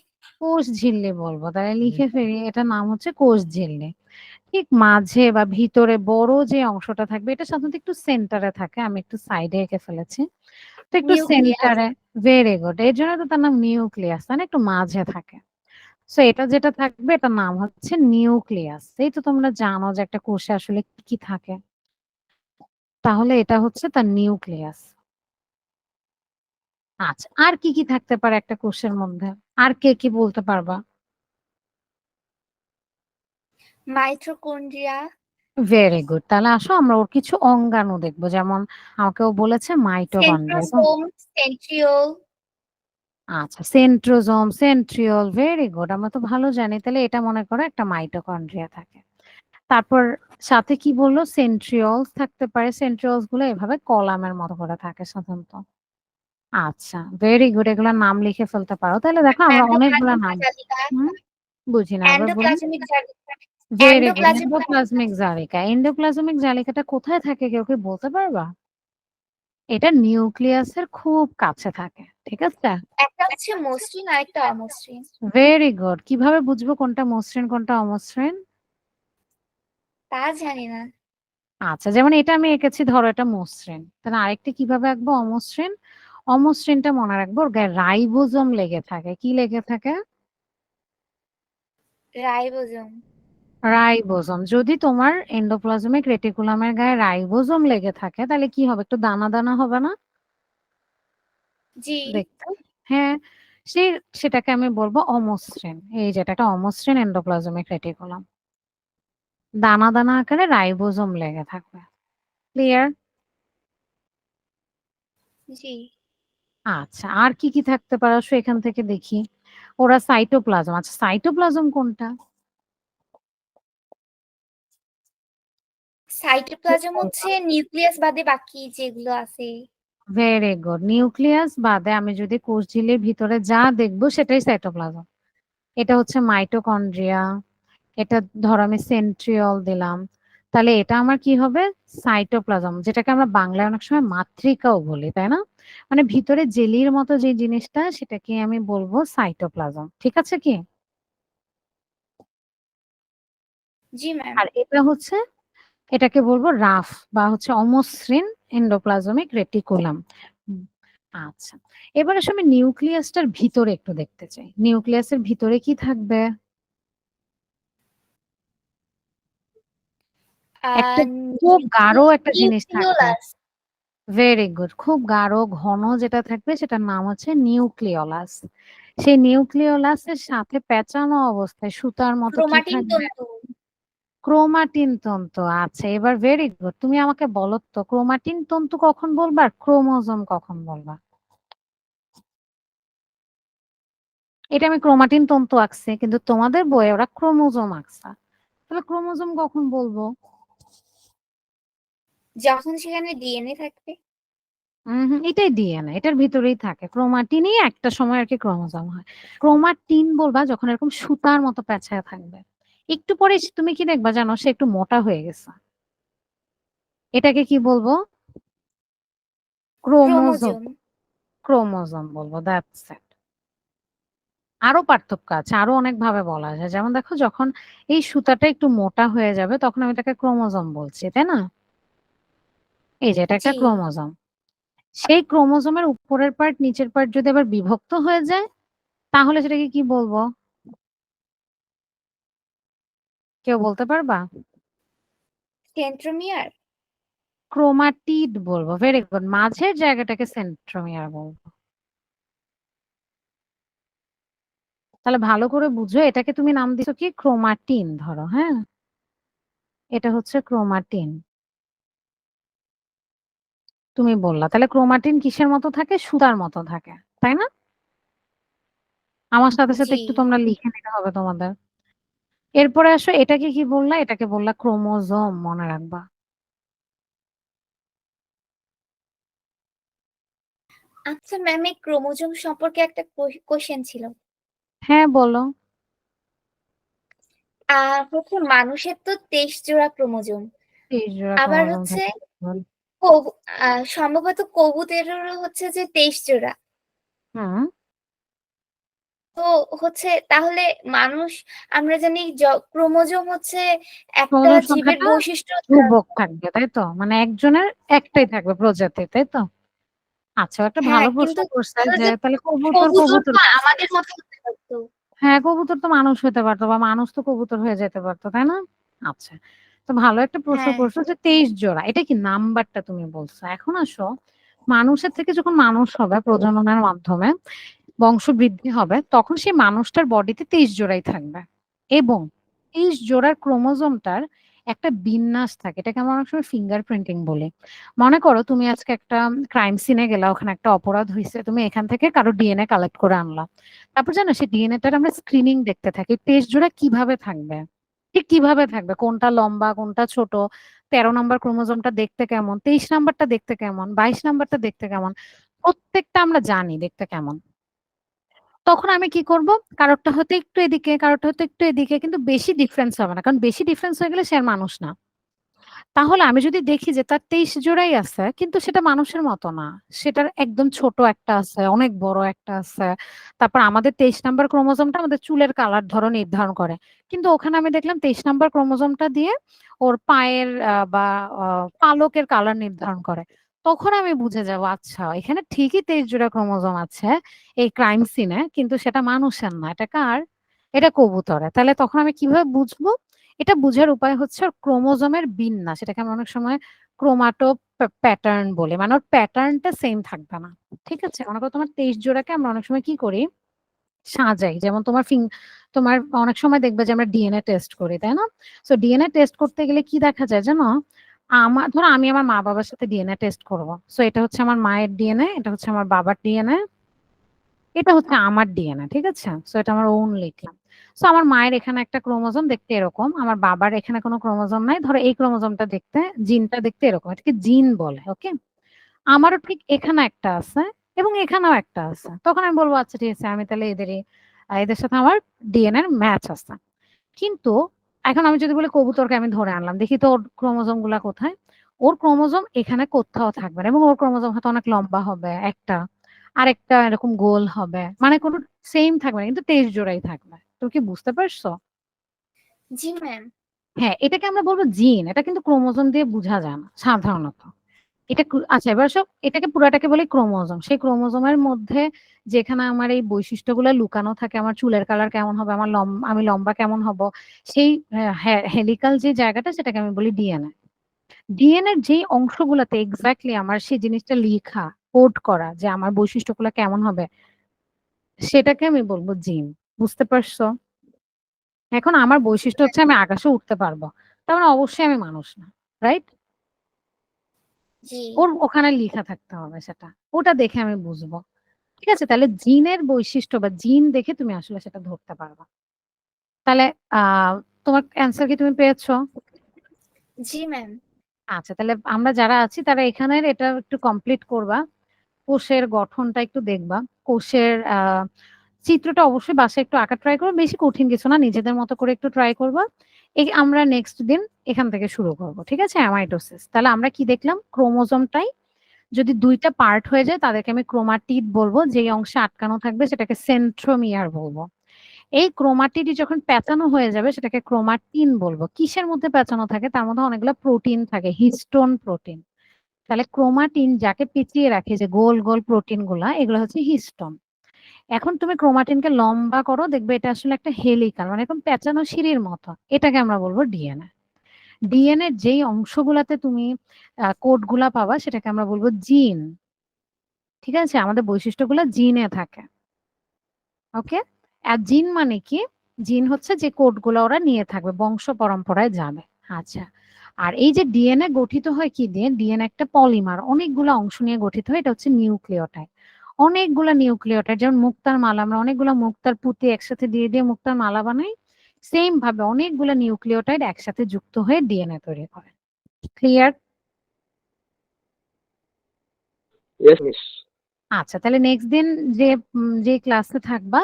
কোষ ঝিল্লি বলবো। তাহলে লিখে ফেলি, এটার নাম হচ্ছে কোষ ঝিল্লি। ঠিক মাঝে বা ভিতরে বড় যে অংশটা থাকবে এটা সাধারণত একটু সেন্টারে থাকে। আমি একটু সাইডে এঁকে ফেলেছি। তো একটু নিউক্লিয়াস। সেন্টারে, ভেরি গুড। এর জন্য তো তার নাম নিউক্লিয়াস, তাই না? একটু মাঝে থাকে। সো এটা যেটা থাকবে এটার নাম হচ্ছে নিউক্লিয়াস। এই তো তোমরা জানো যে একটা কোষে আসলে কি কি থাকে। তাহলে এটা হচ্ছে তার নিউক্লিয়াস। আচ্ছা, আর কি কি থাকতে পারে একটা কোষের মধ্যে? আর কে কি বলতে পারবা? মাইটোকন্ড্রিয়া। Very good. তাহলে আসো আমরা ওর কিছু অঙ্গাণু দেখবো। যেমন আমাকে ও বলেছে মাইটোকন্ড্রিয়া। Centrosome, centriole. আচ্ছা, সেন্ট্রোজোম, সেন্ট্রিওল, ভেরি গুড। আমরা তো ভালো জানি। তাহলে এটা মনে করো একটা মাইটোকন্ড্রিয়া থাকে। তারপর সাথে কি বললো? সেন্ট্রিওলস থাকতে পারে। সেন্ট্রিওলস গুলো এভাবে কলামের মতো করে থাকে সাধারণত। আচ্ছা, ভেরি গুড। এগুলোর নাম লিখে ফেলতে পারো। তাহলে দেখো আমরা অনেকগুলা এন্ডোপ্লাজমিক নাম। জালিকা। হুম, বুঝি না, আবার বলুন। এন্ডোপ্লাজমিক জালিকা। Very good. এন্ডোপ্লাজমিক। এন্ডোপ্লাজমিক জালিকা। এন্ডোপ্লাজমিক জালিকাটা কোথায় থাকে কেউ কি বলতে পারবা? এটা নিউক্লিয়াসের খুব কাছে থাকে। ঠিক আছে? একটা হচ্ছে মসৃণ আর একটা অমসৃণ। Very good. কিভাবে বুঝবো কোনটা মসৃণ কোনটা অমসৃণ? তা জানি না। আচ্ছা, যেমন এটা আমি এঁকেছি, ধরো এটা মসৃণ। তাহলে আরেকটা কিভাবে আঁকবো অমসৃণ? অমসৃণটা মনে রাখবো ওর গায়ে রাইবোজোম লেগে থাকে। কি লেগে থাকে? রাইবোজোম। রাইবোজোম। যদি তোমার এন্ডোপ্লাজমিক রেটিকুলামের গায়ে রাইবোজোম লেগে থাকে তাহলে কি হবে? একটু দানা দানা হবে না জি। দেখতে? হ্যাঁ, সেই সেটাকে আমি বলবো অমসৃণ। এই যেটা একটা অমসৃণ এন্ডোপ্লাজমিক রেটিকুলাম। দানা দানা আকারে রাইবোজোম লেগে থাকবে। ক্লিয়ার? জি। আচ্ছা, আর কি কি থাকতে পারে আসো এখান থেকে দেখি। ওরা সাইটোপ্লাজম। আচ্ছা, সাইটোপ্লাজম কোনটা? সাইটোপ্লাজম হচ্ছে নিউক্লিয়াস বাদে বাকি যেগুলো আছে। Very good. নিউক্লিয়াস বাদে আমি যদি কোষ ঝিল্লির ভিতরে যা দেখবো সেটাই সাইটোপ্লাজম। এটা হচ্ছে মাইটোকন্ড্রিয়া। এটা ধরো আমি সেন্ট্রিওল দিলাম। তাহলে এটা আমার কি হবে? সাইটোপ্লাজম, যেটাকে আমরা বাংলায় অনেক সময় মাতৃকাও বলি, তাই না? মানে ভিতরে জেলির মতো যে জিনিসটা সেটাকে আমি বলবো সাইটোপ্লাজম। ঠিক আছে কি? জি ম্যাম। আর এটা হচ্ছে, এটাকে বলবো রাফ বা হচ্ছে অমসৃণ এন্ডোপ্লাজমিক রেটিকুলাম। আচ্ছা, এবার আসলে আমি নিউক্লিয়াসটার ভিতরে একটু দেখতে চাই। নিউক্লিয়াসের ভিতরে কি থাকবে? একটা খুব গাঢ় একটা জিনিস থাকবে। নিউক্লিওলাস। Very good. খুব গাঢ় ঘন যেটা থাকবে সেটার নাম হচ্ছে নিউক্লিওলাস। সেই নিউক্লিওলাসের সাথে পেঁচানো অবস্থায় সুতার মতো কি ক্রোমাটিন থাকবে? তন্তু। ক্রোমাটিন তন্তু। আচ্ছা, এবার ভেরি গুড। তুমি আমাকে বলো তো ক্রোমাটিন তন্তু কখন বলবা আর ক্রোমোজোম কখন বলবা? এটা আমি ক্রোমাটিন তন্তু আঁকছি কিন্তু তোমাদের বইয়ে ওরা ক্রোমোজোম আঁকছে। তাহলে ক্রোমোজোম কখন বলবো? যখন সেখানে ডিএনএ থাকবে। এটাই ডিএনএ, এটার ভিতরেই থাকে। ক্রোমাটিনই একটা সময় আর কি ক্রোমোজোম হয়। ক্রোমাটিন বলবা যখন এরকম সুতার মতো পেঁচায় থাকবে। একটু পরে তুমি কি দেখবা জানো সে একটু মোটা হয়ে গেছে। এটাকে কি বলবো? ক্রোমোজোম। ক্রোমোজোম। ক্রোমোজোম বলবো। That's it. আরো পার্থক্য আছে, আরো অনেক ভাবে বলা যায়। যেমন দেখো, যখন এই সুতাটা একটু মোটা হয়ে যাবে তখন আমি এটাকে ক্রোমোজোম বলছি, তাই না? এই যে এটা একটা জি। ক্রোমোজোম। সেই ক্রোমোজোমের উপরের পার্ট নিচের পার্ট যদি আবার বিভক্ত হয়ে যায় তাহলে সেটাকে কি বলবো? কেউ বলতে পারবা? সেন্ট্রোমিয়ার। ক্রোমাটিড বলবো। Very good. মাঝের জায়গাটাকে সেন্ট্রোমিয়ার বলবো। তাহলে ভালো করে বুঝো, এটাকে তুমি নাম দিছো কি? ক্রোমাটিন ধরো। হ্যাঁ, এটা হচ্ছে ক্রোমাটিন। তুমি বললা তাহলে ক্রোমাটিন কিসের মতো থাকে? সুতার মতো থাকে, তাই না? আমার সাথে সাথে জি। একটু তোমরা লিখে নিতে হবে তোমাদের। এরপরে আসো, এটাকে কি বললা? এটাকে বললা ক্রোমোজোম, মনে রাখবা। আচ্ছা ম্যাম, এই ক্রোমোজোম সম্পর্কে একটা কোশ্চেন ছিল। হ্যাঁ, বলো। হচ্ছে মানুষের তো 23 জোড়া ক্রোমোজোম, 23 জোড়া আবার ক্রোমোজোম হচ্ছে থাকে। সম্ভবত কবুতরেরও হচ্ছে যে 23 জোড়া। হুম। তো হচ্ছে তাহলে মানুষ, আমরা জানি ক্রোমোজোম হচ্ছে একটা ক্রোমোজোম জীবের সংখ্যাটা বৈশিষ্ট্য। ধ্রুবক থাকবে, তাই তো? মানে একজনের একটাই থাকবে প্রজাতি, তাই তো? আচ্ছা, একটা হ্যাঁ, ভালো প্রশ্ন কিন্তু করছে তাহলে যে যে তাহলে কবুতর কবুতর কবুতর তো আমাদের মতো হতে পারতো। হ্যাঁ, কবুতর তো মানুষ হতে পারতো বা মানুষ তো কবুতর হয়ে যেতে পারতো, তাই না? আচ্ছা, তো ভালো একটা প্রশ্ন হ্যাঁ, করছো যে 23 জোড়া, এটা কি নাম্বারটা তুমি বলছো। এখন আসো, মানুষের থেকে যখন মানুষ হবে প্রজননের মাধ্যমে বংশবৃদ্ধি হবে, তখন সেই মানুষটার বডিতে 23 জোড়াই থাকবে এবং 23 জোড়ার ক্রোমোজোমটার একটা বিন্যাস থাকে। এটাকে আমরা অনেক সময় ফিঙ্গার প্রিন্টিং বলি। মনে করো তুমি আজকে একটা ক্রাইম সিনে গেলা, ওখানে একটা অপরাধ হয়েছে, তুমি এখান থেকে কারো ডিএনএ কালেক্ট করে আনলা। তারপর জানো সেই ডিএনএটার আমরা স্ক্রিনিং দেখতে থাকি 23 জোড়া কিভাবে থাকবে, ঠিক কিভাবে থাকবে, কোনটা লম্বা কোনটা ছোট, 13 নম্বর ক্রোমোজোমটা দেখতে কেমন, 23 নাম্বারটা দেখতে কেমন, 22 নাম্বারটা দেখতে কেমন, প্রত্যেকটা আমরা জানি দেখতে কেমন। তখন আমি কি করব? কারোরটা হয়তো একটু এদিকে, কারোরটা হয়তো একটু এদিকে, কিন্তু বেশি ডিফারেন্স হবে না। কারণ বেশি ডিফারেন্স হয়ে গেলে সে আর মানুষ না। তাহলে আমি যদি দেখি যে তার 23 জোড়াই আছে, কিন্তু সেটা মানুষের মতো না। সেটার একদম ছোট একটা আছে, অনেক বড় একটা আছে। তারপর আমাদের 23 নাম্বার ক্রোমোজোমটা আমাদের চুলের কালার ধরো নির্ধারণ করে। কিন্তু ওখানে আমি দেখলাম 23 নাম্বার ক্রোমোজোমটা দিয়ে ওর পায়ের বা পালকের কালার নির্ধারণ করে। তখন আমি বুঝে যাব, আচ্ছা এখানে ঠিকই 23 জোড়া ক্রোমোজোম আছে এই ক্রাইম সিনে, কিন্তু সেটা মানুষের না। এটা কার? এটা কবুতরের। তাহলে তখন আমি কিভাবে বুঝবো? এটা বুঝার উপায় হচ্ছে ওর ক্রোমোজোমের বিন্যাস। এটাকে আমরা অনেক সময় ক্রোমাটো প্যাটার্ন বলি। মানে ওর প্যাটার্নটা সেম থাকবে না। ঠিক আছে? মনে করো তোমার 23 জোড়াকে আমরা অনেক সময় কি করি? সাজাই। যেমন তোমার অনেক সময় দেখবে যে আমরা ডিএনএ টেস্ট করি, তাই না? সো ডিএনএ টেস্ট করতে গেলে কি দেখা যায় জানো? ধরো আমি আমার মা-বাবার সাথে ডিএনএ টেস্ট করব। সো এটা হচ্ছে আমার মায়ের ডিএনএ, এটা হচ্ছে আমার বাবার ডিএনএ, এটা হচ্ছে আমার ডিএনএ, ঠিক আছে? সো এটা আমার ওন লিখলাম। সো আমার মায়ের এখানে একটা ক্রোমোজোম দেখতে এরকম, আমার বাবার এখানে কোনো ক্রোমোজোম নাই। ধরো এই ক্রোমোজোমটা দেখতে, জিনটা দেখতে এরকম। এটাকে জিন বলে, ওকে? আমারও ঠিক এখানে একটা আছে এবং এখানেও একটা আছে। তখন আমি বলবো আচ্ছা ঠিক আছে, আমি তাহলে এদের সাথে আমার ডিএনএ এর ম্যাচ আছে। কিন্তু এখন আমি যদি বলি কবুতরকে আমি ধরে আনলাম, দেখি তো ওর ক্রোমোজোম গুলা কোথায়? ওর ক্রোমোজোম এখানে কোথাও থাকবে না এবং ওর ক্রোমোজোম হয়তো অনেক লম্বা হবে একটা, আরেকটা এরকম গোল হবে, মানে কোনো সেম থাকবে না, কিন্তু 23 জোড়াই থাকবে। তুমি কি বুঝতে পারছো? জি ম্যাম। হ্যাঁ, এটাকে আমরা বলবো জিন। এটা কিন্তু ক্রোমোজোম দিয়ে বোঝা যায় না সাধারণত। আচ্ছা, এবার এটাকে পুরাটাকে বলি ক্রোমোজোম। সেই ক্রোমোজোমের মধ্যে যেখানে আমার এই বৈশিষ্ট্যগুলো লুকানো থাকে, আমার চুলের কালার কেমন হবে, আমি লম্বা কেমন হব, সেই হেলিকাল যে জায়গাটা, সেটাকে আমি বলি ডিএনএ। ডিএনএ এর যেই অংশগুলোতে এক্স্যাক্টলি আমার সেই জিনিসটা লিখা, কোড করা যে আমার বৈশিষ্ট্যগুলো কেমন হবে, সেটাকে আমি বলবো জিন। বুঝতে পারছো? এখন আমার বৈশিষ্ট্য হচ্ছে আমি আকাশে উঠতে পারবো, তার মানে অবশ্যই আমি মানুষ না, রাইট? জি। ওর ওখানে লিখা থাকতে হবে সেটা, ওটা দেখে আমি বুঝবো। ঠিক আছে? তাহলে জিনের বৈশিষ্ট্য বা জিন দেখে তুমি আসলে সেটা ধরতে পারবা। তাহলে তোমার অ্যান্সার কি তুমি পেয়েছো? জি ম্যাম। আচ্ছা, তাহলে আমরা যারা আছি তারা এখানের এটা একটু কমপ্লিট করবা। কোষের গঠনটা একটু দেখবা। কোষের চিত্রটা অবশ্যই বাসায় একটু আঁকা ট্রাই করো। বেশি কঠিন কিছু না, নিজেদের মতো করে একটু ট্রাই করবা। আমরা নেক্সট দিন এখান থেকে শুরু করব। ঠিক আছে? অ্যামাইটোসিস। তাহলে আমরা কি দেখলাম? ক্রোমোজোমটাই যদি ২ টা পার্ট হয়ে যায় তাদেরকে আমি ক্রোমাটিড বলবো। যেই অংশে আটকানো থাকবে সেটাকে সেন্ট্রোমিয়ার বলবো। এই ক্রোমাটিডই যখন প্যাঁচানো হয়ে যাবে সেটাকে ক্রোমাটিন বলবো। কিসের মধ্যে প্যাঁচানো থাকে? তার মধ্যে অনেকগুলো প্রোটিন থাকে, হিস্টোন প্রোটিন। তাহলে ক্রোমাটিন যাকে পেঁচিয়ে রাখে, যে গোল গোল প্রোটিন গুলা, এগুলো হচ্ছে হিস্টোন। এখন তুমি ক্রোমাটিনকে লম্বা করো, দেখবে এটা আসলে একটা হেলিকাল, মানে এরকম পেঁচানো সিঁড়ির মতো। এটাকে আমরা বলবো ডিএনএ। ডিএনএ যেই অংশগুলাতে তুমি কোড গুলা পাবা সেটাকে আমরা বলবো জিন। ঠিক আছে? আমাদের বৈশিষ্ট্যগুলো জিনে থাকে। ওকে? আর জিন মানে কি? জিন হচ্ছে যে কোডগুলো ওরা নিয়ে থাকবে, বংশ পরম্পরায় যাবে। আচ্ছা, আর এই যে ডিএনএ গঠিত হয় কি দিয়ে? ডিএনএ একটা পলিমার, অনেকগুলো অংশ নিয়ে গঠিত হয়। এটা হচ্ছে নিউক্লিওটাইড। অনেকগুলা নিউক্লিওটাইড, যেমন মুক্তার মালা, আমরা অনেকগুলো মুক্তার পুঁতি একসাথে দিয়ে দিয়ে মুক্তার মালা বানাই। সেম ভাবে অনেকগুলো নিউক্লিওটাইড একসাথে যুক্ত হয়ে ডিএনএ তৈরি করে। ক্লিয়ার? Yes miss. আচ্ছা, তাহলে নেক্সট দিন যে ক্লাসে থাকবা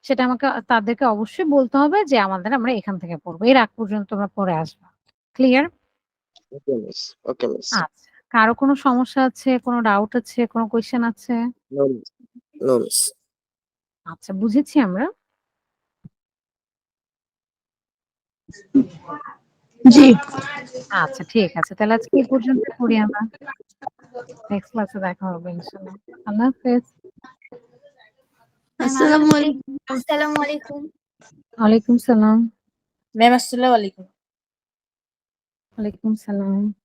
সেটা আমাকে তাদেরকে অবশ্যই বলতে হবে যে আমরা এখান থেকে পড়বো। এর আগ পর্যন্ত তোমরা পড়ে আসবা। ক্লিয়ার? ওকে মিস। ওকে মিস। আচ্ছা। কারো কোনো সমস্যা আছে, কোনো ডাউট আছে, কোনো কোয়েশ্চেন আছে? No miss. No miss. আচ্ছা, বুঝেছি আমরা। জি আচ্ছা, ঠিক আছে। তাহলে আজকে এই পর্যন্ত করি আমরা। নেক্সট ক্লাসে দেখা হবে ইনশাআল্লাহ। আল্লাহ হাফেজ। আসসালামু আলাইকুম। আসসালামু আলাইকুম। ওয়ালাইকুম সালাম। ম্যাম আসসালামু আলাইকুম। ওয়ালাইকুম সালাম।